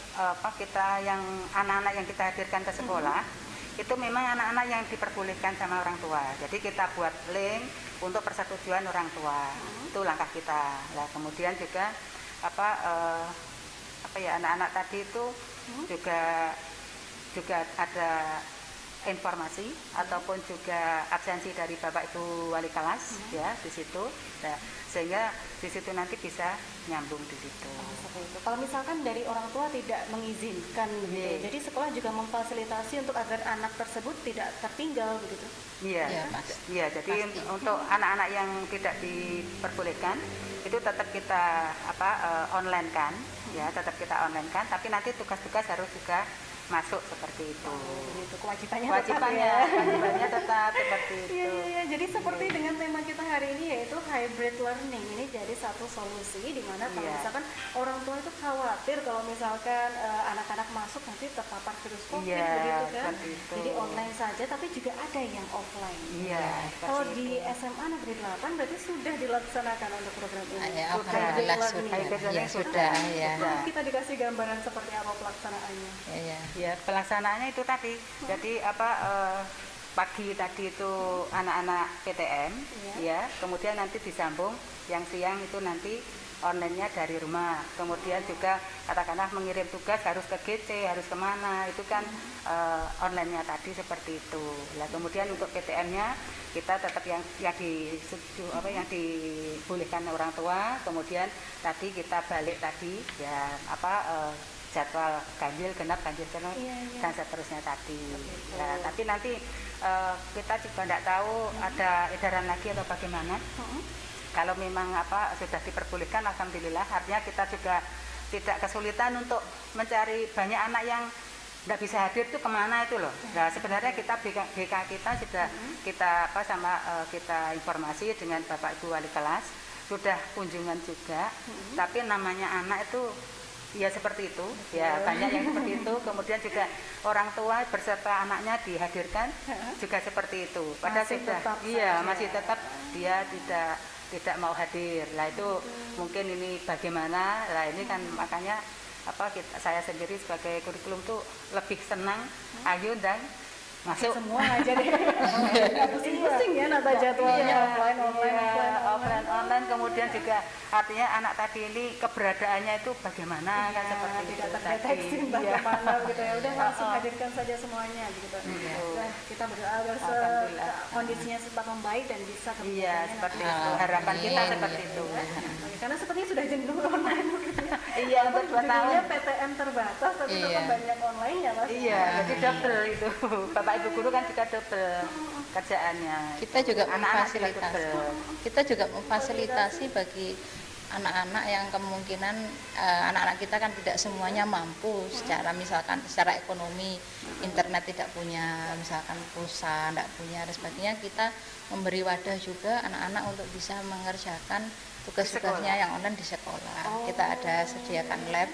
kita yang anak-anak yang kita hadirkan ke sekolah itu memang anak-anak yang diperbolehkan sama orang tua. Jadi kita buat link untuk persetujuan orang tua. Itu langkah kita. Nah, kemudian juga anak-anak tadi itu juga ada informasi ataupun juga absensi dari Bapak Ibu wali kelas ya di situ. Nah, sehingga di situ nanti bisa nyambung di situ. Seperti itu. Kalau misalkan dari orang tua tidak mengizinkan begitu, jadi sekolah juga memfasilitasi untuk agar anak tersebut tidak tertinggal begitu. Iya, jadi untuk anak-anak yang tidak diperbolehkan itu tetap kita online kan, ya tetap kita online kan, tapi nanti tugas-tugas harus juga masuk seperti itu. Kewajibannya tetap seperti itu. Iya. Jadi seperti dengan tema kita hari ini yaitu hybrid learning. Ini jadi satu solusi di mana kalau misalkan orang tua itu khawatir kalau misalkan anak-anak masuk nanti terpapar virus COVID begitu kan. Jadi online saja tapi juga ada yang offline. Kalau di SMA Negeri 8 berarti sudah dilaksanakan untuk program ini. Alhamdulillah sudah. Kita dikasih gambaran seperti apa pelaksanaannya. Ya, pelaksanaannya itu tadi. Jadi pagi tadi itu anak-anak PTM, ya. Kemudian nanti disambung yang siang itu nanti online-nya dari rumah. Kemudian juga katakanlah mengirim tugas harus ke GC, harus kemana, itu kan online-nya tadi seperti itu. Nah, kemudian untuk PTM-nya kita tetap yang dibolehkan orang tua. Kemudian tadi kita balik tadi ya jadwal ganjil genap dan seterusnya tadi. Nah, tapi nanti kita juga tidak tahu ada edaran lagi atau bagaimana. Kalau memang sudah diperbolehkan, alhamdulillah. Artinya kita juga tidak kesulitan untuk mencari banyak anak yang tidak bisa hadir itu kemana itu loh. Nah, sebenarnya kita BK kita sudah kita informasi dengan Bapak Ibu wali kelas, sudah kunjungan juga. Tapi namanya anak itu ya seperti itu, ya banyak yang seperti itu. Kemudian juga orang tua berserta anaknya dihadirkan juga seperti itu. Masih tetap dia tidak mau hadir. Lah itu mungkin ini bagaimana? Lah ini kan makanya saya sendiri sebagai kurikulum tuh lebih senang ayo dan masuk semua aja deh. Pusing-pusing ya nata jadwalnya offline online. Kemudian juga artinya anak tadi ini keberadaannya itu bagaimana kan seperti itu. Tidak terdeteksi bagaimana gitu ya. Udah langsung hadirkan saja semuanya gitu. Nah, kita berdoa agar kondisinya tetap membaik dan bisa seperti itu. Harapan kita seperti itu. Karena sepertinya sudah jenuh online gitu ya. Iya, untuk 2 tahun. PTM terbatas tapi tetap banyak online ya Mas. Iya, jadi double itu. Bapak Ibu guru kan juga double kerjaannya. Kita juga memfasilitasi bagi anak-anak yang kemungkinan anak-anak kita kan tidak semuanya mampu secara ekonomi, internet tidak punya, misalkan pulsa tidak punya dan sebagainya. Kita memberi wadah juga anak-anak untuk bisa mengerjakan tugas-tugasnya yang online di sekolah. Kita ada sediakan lab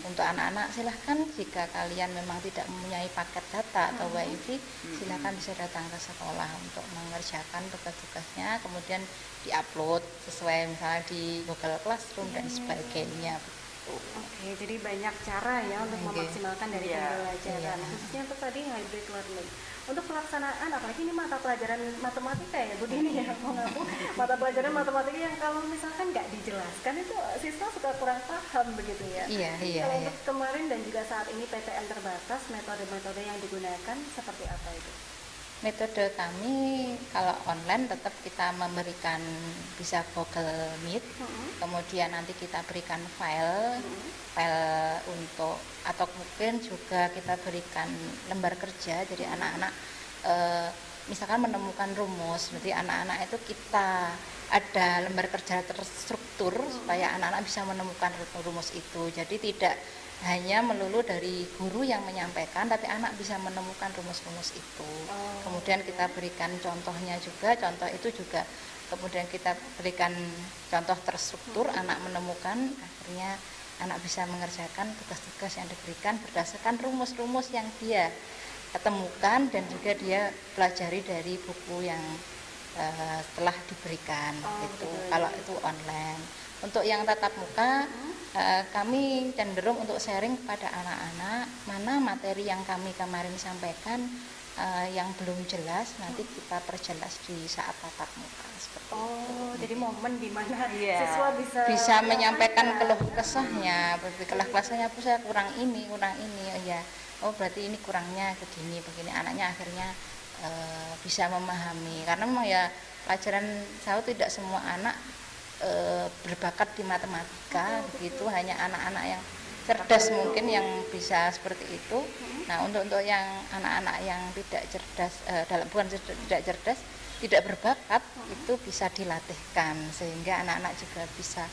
untuk anak-anak. Silahkan jika kalian memang tidak mempunyai paket data atau wifi, silahkan bisa datang ke sekolah untuk mengerjakan tugas-tugasnya, kemudian diupload sesuai misalnya di Google Classroom dan sebagainya. Oke, jadi banyak cara ya untuk memaksimalkan dari pembelajaran, khususnya untuk tadi hybrid learning. Untuk pelaksanaan, apalagi ini mata pelajaran matematika ya Bu Dini ya, mengaku mata pelajaran matematika yang kalau misalkan nggak dijelaskan itu siswa suka kurang paham begitu ya. Kalau untuk kemarin dan juga saat ini PTM terbatas, metode-metode yang digunakan seperti apa itu? Metode kami kalau online tetap kita memberikan bisa Google Meet, kemudian nanti kita berikan file untuk, atau mungkin juga kita berikan lembar kerja. Jadi anak-anak misalkan menemukan rumus, berarti anak-anak itu kita ada lembar kerja terstruktur supaya anak-anak bisa menemukan rumus itu. Jadi tidak hanya melulu dari guru yang menyampaikan, tapi anak bisa menemukan rumus-rumus itu. Kemudian kita berikan contohnya juga, contoh itu juga kemudian kita berikan contoh terstruktur, anak menemukan, akhirnya anak bisa mengerjakan tugas-tugas yang diberikan berdasarkan rumus-rumus yang dia ketemukan dan juga dia pelajari dari buku yang telah diberikan. Kalau itu online. Untuk yang tatap muka, kami cenderung untuk sharing kepada anak-anak mana materi yang kami kemarin sampaikan yang belum jelas, nanti kita perjelas di saat tatap muka. Jadi momen di mana siswa bisa menyampaikan keluh kesahnya, keluh kesahnya saya kurang ini, berarti ini kurangnya begini, anaknya akhirnya bisa memahami. Karena memang ya pelajaran saya tidak semua anak berbakat di matematika, begitu, hanya anak-anak yang cerdas mungkin yang bisa seperti itu. Nah, untuk yang anak-anak yang tidak cerdas, bukan tidak cerdas, tidak berbakat, itu bisa dilatihkan sehingga anak-anak juga bisa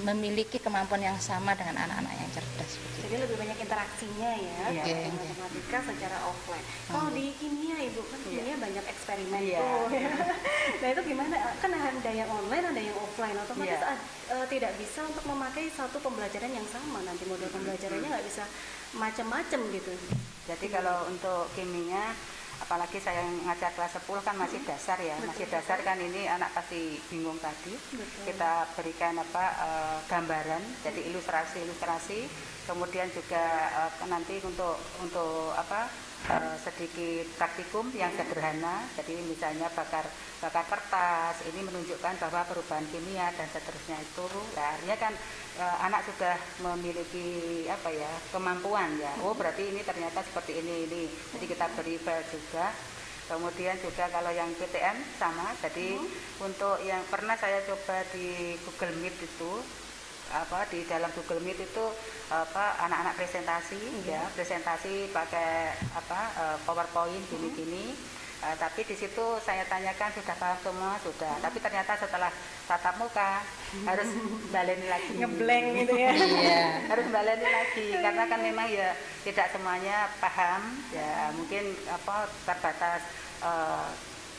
memiliki kemampuan yang sama dengan anak-anak yang cerdas. Jadi lebih banyak interaksinya ya, matematika secara offline. Kalau di kimia Ibu, kan kimia banyak eksperimen tuh. Nah itu gimana? Kan ada yang online, ada yang offline. Otomatis tidak bisa untuk memakai satu pembelajaran yang sama. Nanti model pembelajarannya nggak bisa macam-macam gitu. Jadi kalau untuk kimia, apalagi saya ngajar kelas 10 kan masih dasar ya, masih dasar kan ini anak pasti bingung tadi. Kita berikan gambaran, jadi ilustrasi, kemudian juga nanti untuk sedikit praktikum yang sederhana. Jadi misalnya bakar kertas, ini menunjukkan bahwa perubahan kimia dan seterusnya itu. Nah, akhirnya kan anak sudah memiliki kemampuan ya. Oh berarti ini ternyata seperti ini. Jadi kita beri file juga. Kemudian juga kalau yang PTM sama. Jadi untuk yang pernah saya coba di Google Meet itu, di dalam Google Meet itu anak-anak presentasi pakai PowerPoint gini-gini. Tapi di situ saya tanyakan sudah paham semua, sudah. Tapi ternyata setelah tatap muka harus baleni lagi. Ngeblank gitu ya. Harus baleni lagi karena kan memang ya tidak semuanya paham ya, mungkin terbatas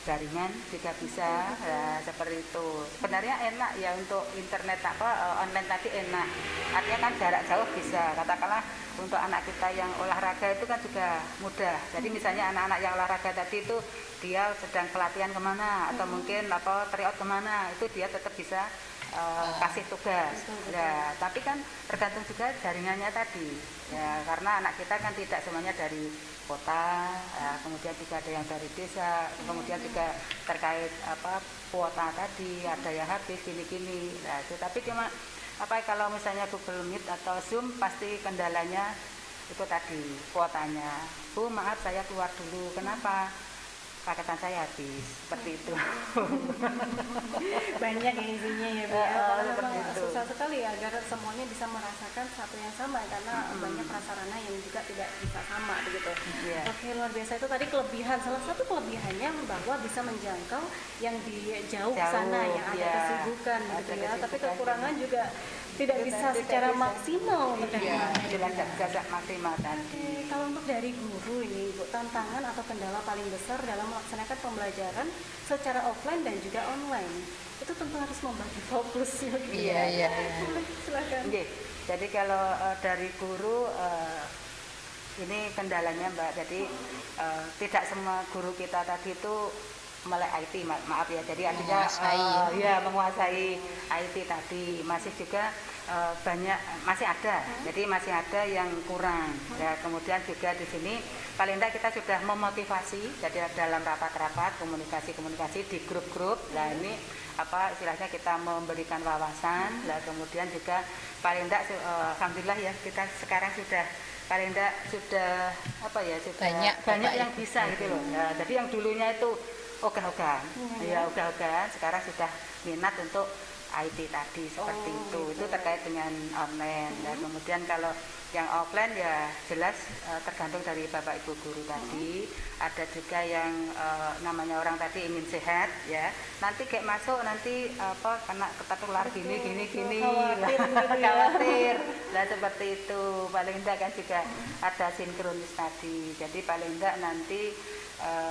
jaringan juga bisa seperti itu. Sebenarnya enak ya untuk internet online tadi enak. Artinya kan jarak jauh bisa. Katakanlah untuk anak kita yang olahraga itu kan juga mudah. Jadi misalnya anak-anak yang olahraga tadi itu dia sedang pelatihan kemana atau mungkin tryout kemana, itu dia tetap bisa kasih tugas. Ya, tapi kan tergantung juga jaringannya tadi. Ya, karena anak kita kan tidak semuanya dari kota, kemudian juga ada yang dari desa, kemudian juga terkait kuota tadi ada yang habis gini-gini. Nah, itu tapi cuma kalau misalnya Google Meet atau Zoom pasti kendalanya itu tadi kuotanya. Bu, maaf saya keluar dulu. Kenapa? Paketan saya habis, seperti itu. Banyak ya isinya ya Bu. Susah sekali ya agar semuanya bisa merasakan satu yang sama karena banyak prasarana yang juga tidak bisa sama begitu. Oke, luar biasa. Itu tadi kelebihan, salah satu kelebihannya bahwa bisa menjangkau yang di jauh sana yang ada kesibukan gitu ya. Tapi kekurangan juga tidak bisa secara maksimal jelas tidak bisa maksimal tadi. Kalau untuk dari guru ini Bu, tantangan atau kendala paling besar dalam melaksanakan pembelajaran secara offline dan juga online itu tentu harus membagi fokus ya. Iya. Silakan. Jadi kalau dari guru ini kendalanya Mbak, jadi tidak semua guru kita tadi itu melek IT, maaf ya, jadi artinya menguasai IT tadi, masih juga banyak, masih ada, jadi masih ada yang kurang ya. Kemudian juga di sini paling tidak kita sudah memotivasi, jadi dalam rapat-rapat komunikasi di grup-grup. Nah ini apa istilahnya, kita memberikan wawasan. Nah kemudian juga paling tidak alhamdulillah ya, kita sekarang sudah paling tidak sudah apa ya, sudah banyak yang bisa gitu loh. Nah, jadi yang dulunya itu ogah-ogahan, sekarang sudah minat untuk IT tadi seperti itu terkait dengan online. Dan kemudian kalau yang offline ya jelas tergantung dari Bapak Ibu guru tadi. Ada juga yang namanya orang tadi ingin sehat ya, nanti kayak masuk nanti apa kena tertular gini khawatir lah seperti itu. Paling enggak kan juga ada sinkronis tadi, jadi paling enggak nanti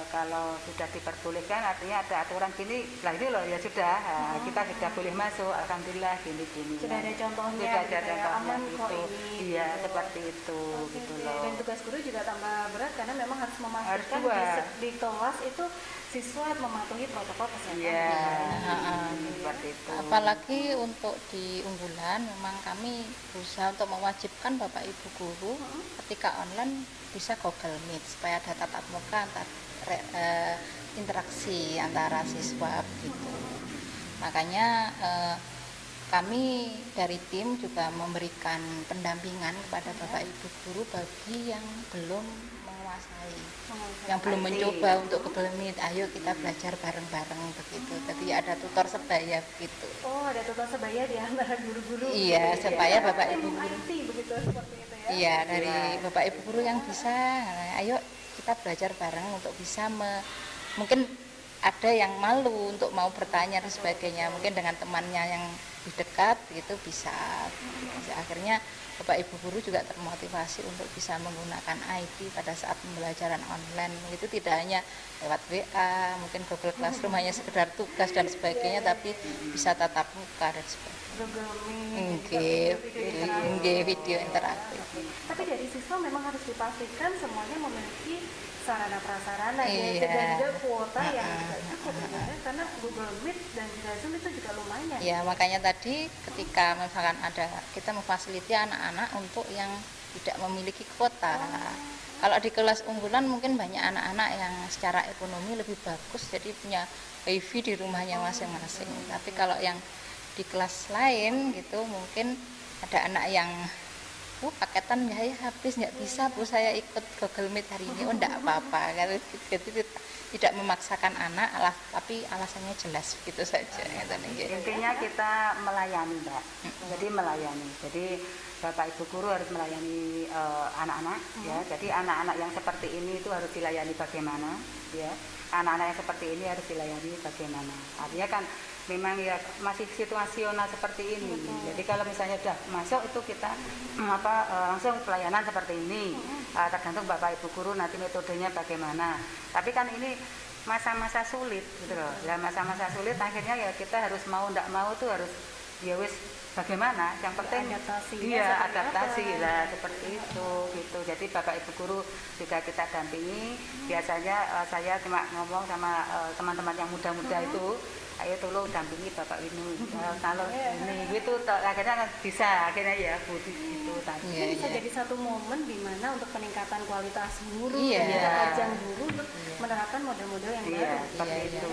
kalau sudah diperbolehkan, artinya ada aturan gini, lah ini loh ya sudah, kita sudah boleh masuk, alhamdulillah gini. Sudah ada contohnya, sudah ada contohnya aman gitu. kok ini. Iya, seperti itu gitu loh. Dan tugas guru juga tambah berat karena memang harus memastikan di kelas itu siswa mematuhi protokol kesehatan. Iya, seperti itu. Apalagi untuk di unggulan, memang kami berusaha untuk mewajibkan Bapak Ibu guru ketika online bisa Google Meet supaya ada tatap muka interaksi antara siswa begitu. Makanya kami dari tim juga memberikan pendampingan kepada Bapak Ibu guru bagi yang belum menguasai, yang belum mencoba untuk Google Meet. Ayo kita belajar bareng-bareng begitu. Jadi ada tutor sebaya begitu. Oh, ada tutor sebaya di antara guru-guru. Iya, supaya Bapak Ibu guru. Begitu seperti itu ya. Iya, dari Bapak Ibu guru yang bisa, ayo kita belajar bareng untuk bisa mungkin ada yang malu untuk mau bertanya dan sebagainya, mungkin dengan temannya yang lebih dekat gitu bisa. Akhirnya Bapak Ibu guru juga termotivasi untuk bisa menggunakan IT pada saat pembelajaran online. Itu tidak hanya lewat WA, mungkin Google Classroom hanya sekedar tugas dan sebagainya, tapi bisa tatap muka dan sebagainya. Video interaktif. Tapi dari siswa memang harus dipastikan semuanya memiliki sarana prasarana dan juga kuota yang cukup karena Google Meet dan juga Zoom itu juga lumayan. Ya, makanya tadi ketika misalkan kita memfasilitasi anak-anak untuk yang tidak memiliki kuota. Kalau di kelas unggulan mungkin banyak anak-anak yang secara ekonomi lebih bagus, jadi punya wifi di rumahnya masing-masing. Tapi kalau yang di kelas lain gitu mungkin ada anak yang paketan ya habis, nggak bisa Bu saya ikut Google Meet hari ini. Enggak apa-apa, jadi tidak memaksakan anak tapi alasannya jelas gitu saja. Intinya kita melayani Mbak, jadi melayani, jadi Bapak Ibu guru harus melayani anak-anak ya. Jadi anak-anak yang seperti ini itu harus dilayani bagaimana ya, anak-anak yang seperti ini harus dilayani bagaimana. Artinya kan memang ya masih situasional seperti ini. Jadi kalau misalnya sudah masuk itu kita langsung pelayanan seperti ini. Tergantung Bapak Ibu guru nanti metodenya bagaimana. Tapi kan ini masa-masa sulit gitu loh. Ya masa-masa sulit akhirnya ya kita harus mau enggak mau tuh harus ya wis bagaimana. Yang penting adaptasi lah seperti itu gitu. Jadi Bapak Ibu guru juga kita dampingi. Biasanya saya cuma ngomong sama teman-teman yang muda-muda itu, ayo tolong dampingi Bapak ini, kalau ini gitu, akhirnya bisa, ya Bu itu tadi. Ini bisa jadi satu momen di mana untuk peningkatan kualitas guru, ajang guru untuk menerapkan model-model yang baru. Seperti itu.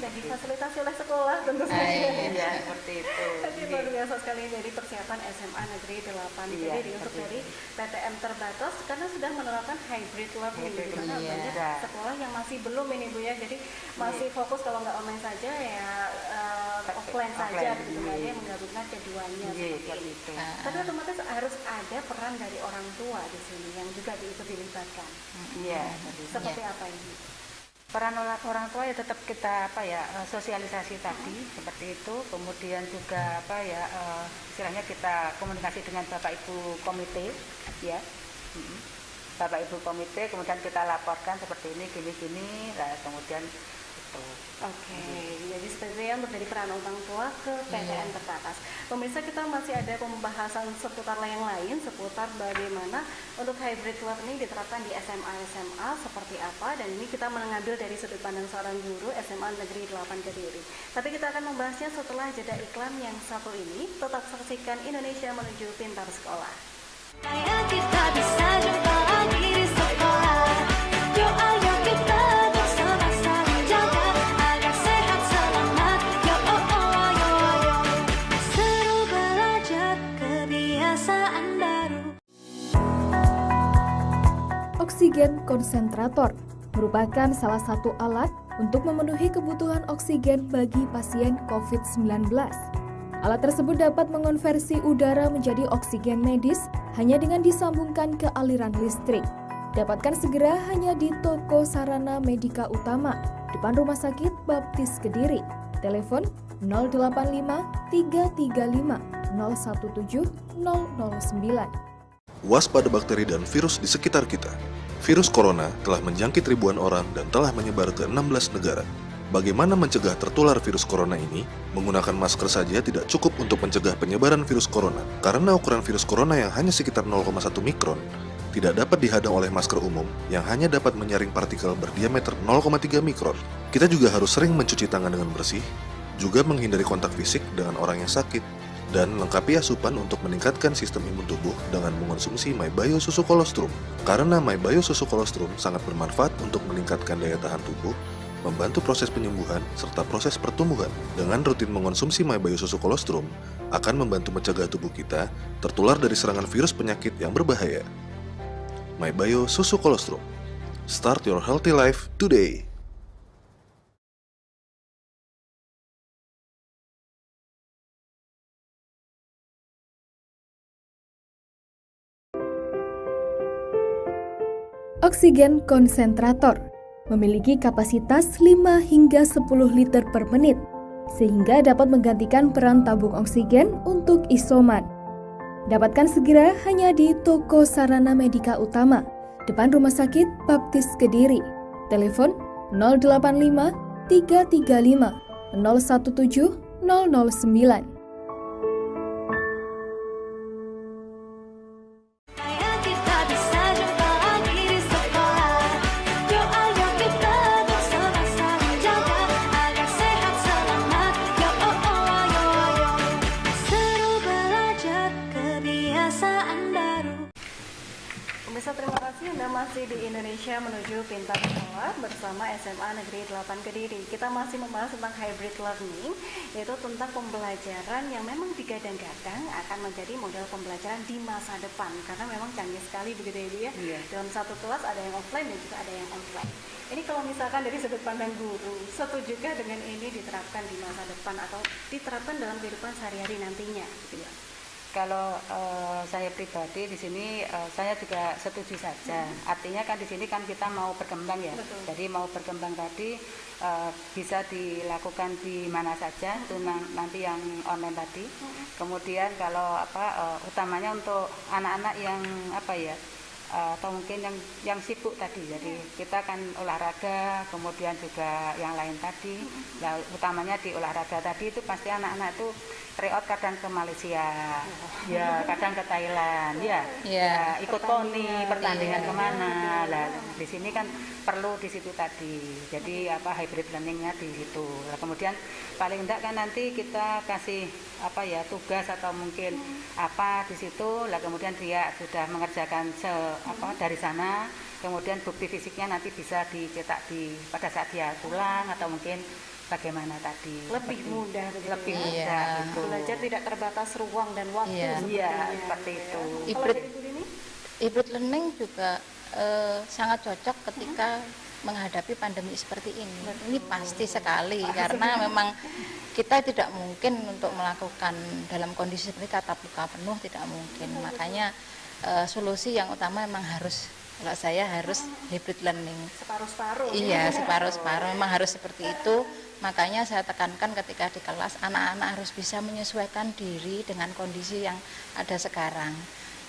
Dan difasilitasi oleh sekolah tentu saja. Iya, seperti itu. Jadi luar biasa sekali dari persiapan SMA Negeri 8 Kediri untuk dari PTM terbatas karena sudah menerapkan hybrid learning di mana banyak sekolah yang masih belum ini Bu ya. Jadi masih fokus kalau nggak online saja ya offline saja begitu aja menggabungkan keduanya seperti itu. Tapi otomatis harus ada peran dari orang tua di sini yang juga ikut dilibatkan. Iya. Seperti apa ini? Peran orang tua ya tetap kita sosialisasi tadi seperti itu, kemudian juga istilahnya kita komunikasi dengan Bapak Ibu komite ya. Bapak Ibu komite, kemudian kita laporkan seperti ini gini-gini, kemudian itu. Oke, jadi seperti yang dari peran orang tua ke PTN terbatas. Pemirsa, kita masih ada pembahasan seputar yang lain, seputar bagaimana untuk hybrid learning diterapkan di SMA seperti apa, dan ini kita mengambil dari sudut pandang seorang guru SMA Negeri 8 Kediri. Tapi kita akan membahasnya setelah jeda iklan yang satu ini. Tetap saksikan Indonesia Menuju Pintar Sekolah. Kita bisa jumpa lagi di sekolah. Doa yang kita bersama saling jaga agar sehat selamat. Yo oh oh yo yo. Seru belajar kebiasaan baru. Oksigen konsentrator merupakan salah satu alat untuk memenuhi kebutuhan oksigen bagi pasien COVID-19. Alat tersebut dapat mengonversi udara menjadi oksigen medis hanya dengan disambungkan ke aliran listrik. Dapatkan segera hanya di Toko Sarana Medika Utama, depan Rumah Sakit Baptis Kediri. Telepon 085 335 017 009. Waspada bakteri dan virus di sekitar kita. Virus corona telah menjangkit ribuan orang dan telah menyebar ke 16 negara. Bagaimana mencegah tertular virus corona ini? Menggunakan masker saja tidak cukup untuk mencegah penyebaran virus corona, karena ukuran virus corona yang hanya sekitar 0,1 mikron tidak dapat dihadang oleh masker umum yang hanya dapat menyaring partikel berdiameter 0,3 mikron. Kita juga harus sering mencuci tangan dengan bersih, juga menghindari kontak fisik dengan orang yang sakit, dan lengkapi asupan untuk meningkatkan sistem imun tubuh dengan mengonsumsi MyBio Susu Kolostrum. Karena MyBio Susu Kolostrum sangat bermanfaat untuk meningkatkan daya tahan tubuh, membantu proses penyembuhan, serta proses pertumbuhan. Dengan rutin mengonsumsi MyBio Susu Kolostrum, akan membantu mencegah tubuh kita tertular dari serangan virus penyakit yang berbahaya. MyBio Susu Kolostrum. Start your healthy life today. Oksigen konsentrator memiliki kapasitas 5 hingga 10 liter per menit, sehingga dapat menggantikan peran tabung oksigen untuk isoman. Dapatkan segera hanya di Toko Sarana Medika Utama, depan Rumah Sakit Baptis Kediri. Telepon 085 335 017 009. Terima kasih Anda masih di Indonesia Menuju Pintar Sekolah bersama SMA Negeri 8 Kediri. Kita masih membahas tentang hybrid learning, yaitu tentang pembelajaran yang memang digadang-gadang akan menjadi model pembelajaran di masa depan, karena memang canggih sekali begitu ya Bu ya. Dalam satu kelas ada yang offline dan juga ada yang online. Ini kalau misalkan dari sudut pandang guru, setujukah dengan ini diterapkan di masa depan atau diterapkan dalam kehidupan sehari-hari nantinya gitu ya? Kalau saya pribadi di sini saya juga setuju saja. Artinya kan di sini kan kita mau berkembang ya. Betul. Jadi mau berkembang tadi bisa dilakukan di mana saja, itu nanti yang online tadi. Kemudian kalau utamanya untuk anak-anak yang atau mungkin yang sibuk tadi. Jadi kita kan olahraga, kemudian juga yang lain tadi. Nah, utamanya di olahraga tadi itu pasti anak-anak itu tryout kadang ke Malaysia, ya kadang ke Thailand, ya ikut poni, pertandingan kemana. Lah di sini kan perlu di situ tadi. Jadi hybrid learningnya di situ. Nah, kemudian paling enggak kan nanti kita kasih tugas atau mungkin di situ. Lah kemudian dia sudah mengerjakan dari sana. Kemudian bukti fisiknya nanti bisa dicetak pada saat dia pulang atau mungkin bagaimana tadi lebih mudah begitu. Lebih mudah gitu. Belajar tidak terbatas ruang dan waktu seperti itu. Hybrid learning juga sangat cocok ketika menghadapi pandemi seperti ini. Ini pasti sekali karena memang kita tidak mungkin untuk melakukan dalam kondisi seperti tatap muka penuh, tidak mungkin. Makanya solusi yang utama memang harus Kalau saya harus hybrid learning. Separuh-separuh. Iya, separuh-separuh. Memang harus seperti itu. Makanya saya tekankan ketika di kelas, anak-anak harus bisa menyesuaikan diri dengan kondisi yang ada sekarang.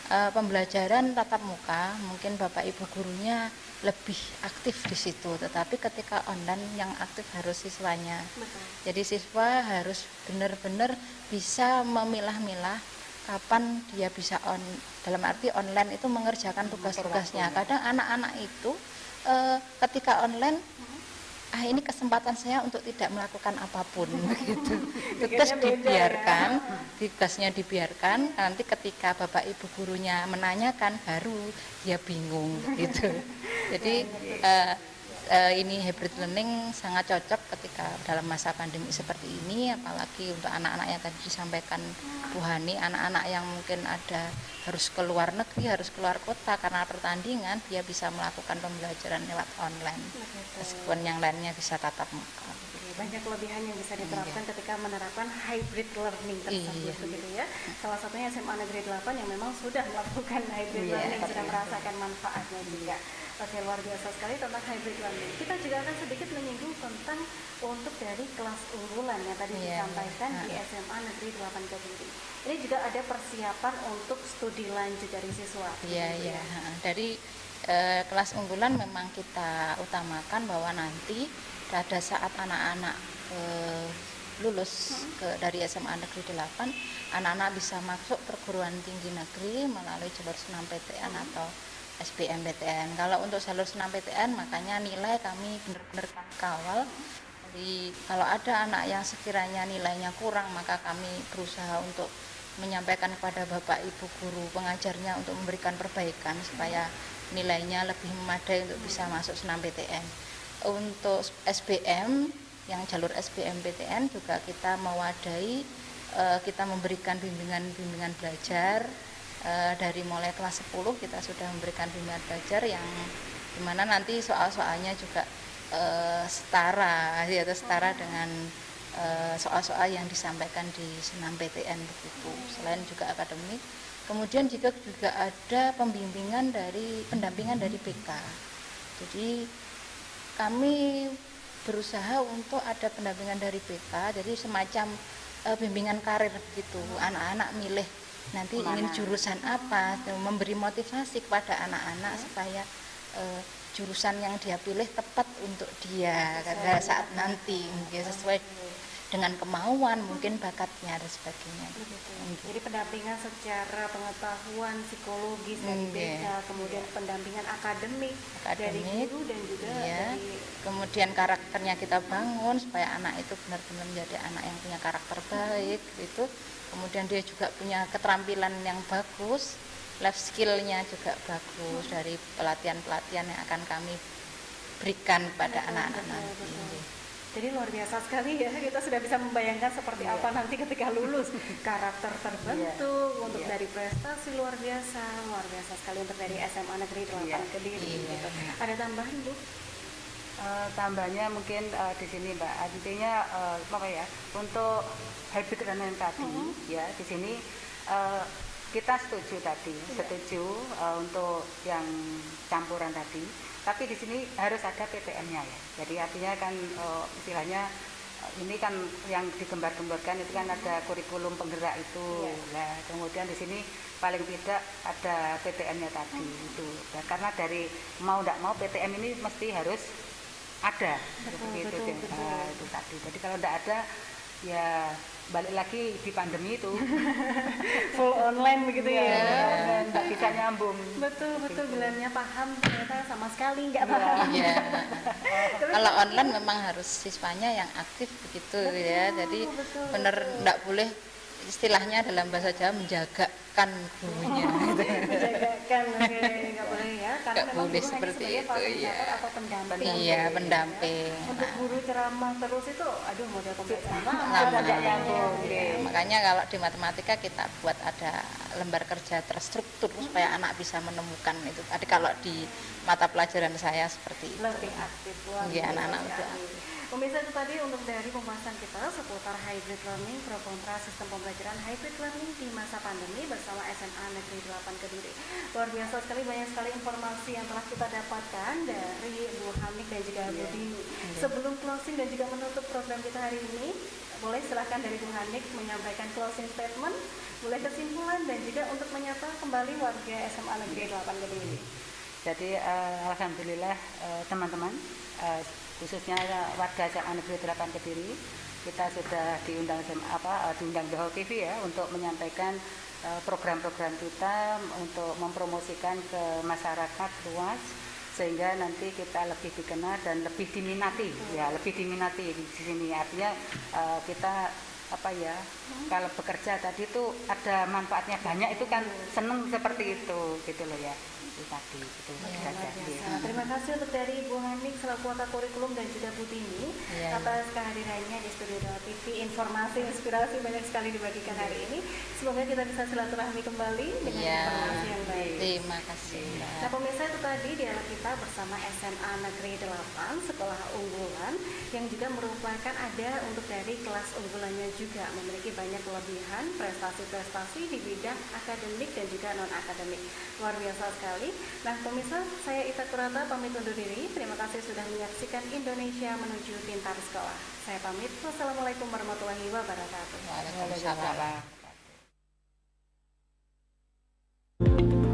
Pembelajaran tatap muka, mungkin Bapak Ibu gurunya lebih aktif di situ, tetapi ketika online yang aktif harus siswanya. Betul. Jadi siswa harus benar-benar bisa memilah-milah kapan dia bisa dalam arti online itu mengerjakan tugas-tugasnya. Kadang anak-anak itu ketika online, ini kesempatan saya untuk tidak melakukan apapun begitu. Tugasnya dibiarkan, nanti ketika Bapak Ibu gurunya menanyakan baru dia bingung gitu. Jadi ini hybrid learning sangat cocok ketika dalam masa pandemi seperti ini, apalagi untuk anak-anak yang tadi disampaikan Bu Hani, anak-anak yang mungkin harus keluar negeri, harus keluar kota karena pertandingan, dia bisa melakukan pembelajaran lewat online, meskipun yang lainnya bisa tatap muka. Banyak kelebihan yang bisa diterapkan ketika menerapkan hybrid learning tersebut, begitu ya. Salah satunya SMA Negeri 8 yang memang sudah melakukan hybrid learning, sudah merasakan manfaatnya juga. Oke, luar biasa sekali tentang hybrid learning. Kita juga akan sedikit menyinggung tentang untuk dari kelas unggulan yang tadi disampaikan di SMA Negeri 8 Kediri. Ini juga ada persiapan untuk studi lanjut dari siswa. Iya. Dari kelas unggulan memang kita utamakan bahwa nanti pada saat anak-anak lulus dari SMA Negeri 8, anak-anak bisa masuk perguruan tinggi negeri melalui jalur senam PTN atau SBMPTN. Kalau untuk jalur senam PTN, makanya nilai kami benar-benar kawal. Jadi kalau ada anak yang sekiranya nilainya kurang, maka kami berusaha untuk menyampaikan kepada Bapak Ibu guru pengajarnya untuk memberikan perbaikan supaya nilainya lebih memadai untuk bisa masuk senam PTN. Untuk SBM, yang jalur SBMPTN juga kita mewadahi, kita memberikan bimbingan belajar. Dari mulai kelas 10 kita sudah memberikan bimbingan belajar yang dimana nanti soal-soalnya juga setara dengan soal-soal yang disampaikan di senam PTN begitu. Selain juga akademik, kemudian juga ada pendampingan dari BK. Jadi kami berusaha untuk ada pendampingan dari BK, jadi semacam bimbingan karir gitu. Anak-anak milih nanti ingin jurusan apa, memberi motivasi kepada anak-anak supaya jurusan yang dia pilih tepat untuk dia pada saat nanti, sesuai dengan kemauan, mungkin bakatnya dan sebagainya. Jadi pendampingan secara pengetahuan psikologis dari BK, kemudian pendampingan akademik dari guru dan juga dari kemudian karakternya kita bangun supaya anak itu benar-benar menjadi anak yang punya karakter baik itu. Kemudian dia juga punya keterampilan yang bagus, life skill-nya juga bagus dari pelatihan-pelatihan yang akan kami berikan kepada anak-anak nanti. Jadi luar biasa sekali ya, kita sudah bisa membayangkan seperti apa nanti ketika lulus. Karakter terbentuk, untuk dari prestasi luar biasa sekali untuk dari SMA Negeri 8 Kediri. Gitu. Ada tambahan Bu? Tambahnya mungkin di sini Mbak, artinya untuk hybrid learning tadi ya di sini kita setuju untuk yang campuran tadi, tapi di sini harus ada PTN-nya ya. Jadi artinya kan istilahnya ini kan yang digembar-gemborkan itu kan ada kurikulum penggerak itu. Nah, kemudian di sini paling tidak ada PTN-nya tadi itu. Nah, karena dari mau tidak mau PTN ini mesti harus ada seperti itu tadi. Jadi kalau tidak ada ya balik lagi di pandemi itu full online begitu ya, nggak bisa nyambung. Betul bilangnya paham ternyata sama sekali nggak paham. Kalau online memang harus siswanya yang aktif begitu ya. Jadi benar nggak boleh, istilahnya dalam bahasa Jawa menjagakan gurunya. Menjagakan, nggak boleh ya, karena memang boleh guru seperti hanya sebagai itu ya. atau pendamping. Iya, pendamping. Untuk guru ceramah terus itu, aduh model pembelajaran makanya kalau di matematika kita buat ada lembar kerja terstruktur supaya anak bisa menemukan itu. Tadi kalau di mata pelajaran saya seperti itu. Lebih aktif, anak-anak udah. Pemirsa, itu tadi untuk dari pembahasan kita seputar hybrid learning, pro kontra sistem pembelajaran hybrid learning di masa pandemi bersama SMA Negeri 8 Kediri. Luar biasa sekali, banyak sekali informasi yang telah kita dapatkan dari Bu Hamik dan juga Bu Dini. Sebelum closing dan juga menutup program kita hari ini, boleh silahkan dari Bu Hamik menyampaikan closing statement, boleh kesimpulan dan juga untuk menyapa kembali warga SMA Negeri 8 Kediri. Jadi alhamdulillah teman-teman, khususnya warga SMA Negeri 8 Kediri, kita sudah diundang diundang The Whole TV ya untuk menyampaikan program-program kita untuk mempromosikan ke masyarakat luas sehingga nanti kita lebih dikenal dan lebih diminati ya, lebih diminati di sini. Artinya kita kalau bekerja tadi itu ada manfaatnya banyak, itu kan seneng seperti itu gitu loh ya. Tadi itu Terima kasih untuk dari Bu Hamik selaku kuota kurikulum dan juga Bu Dini atas kehadirannya di studio Doa TV. Informasi, inspirasi banyak sekali dibagikan hari ini. Semoga kita bisa silaturahmi kembali dengan informasi yang baik. Terima kasih. Nah, pemirsa, itu tadi dialog kita bersama SMA Negeri 8 Sekolah Unggulan yang juga merupakan ada untuk dari kelas unggulannya juga memiliki banyak kelebihan, prestasi-prestasi di bidang akademik dan juga non-akademik. Luar biasa sekali. Nah, pemirsa, saya Ita Kurata pamit undur diri. Terima kasih sudah menyaksikan Indonesia Menuju Pintar Sekolah. Saya pamit. Wassalamualaikum warahmatullahi wabarakatuh. Waalaikumsalam. Waalaikumsalam.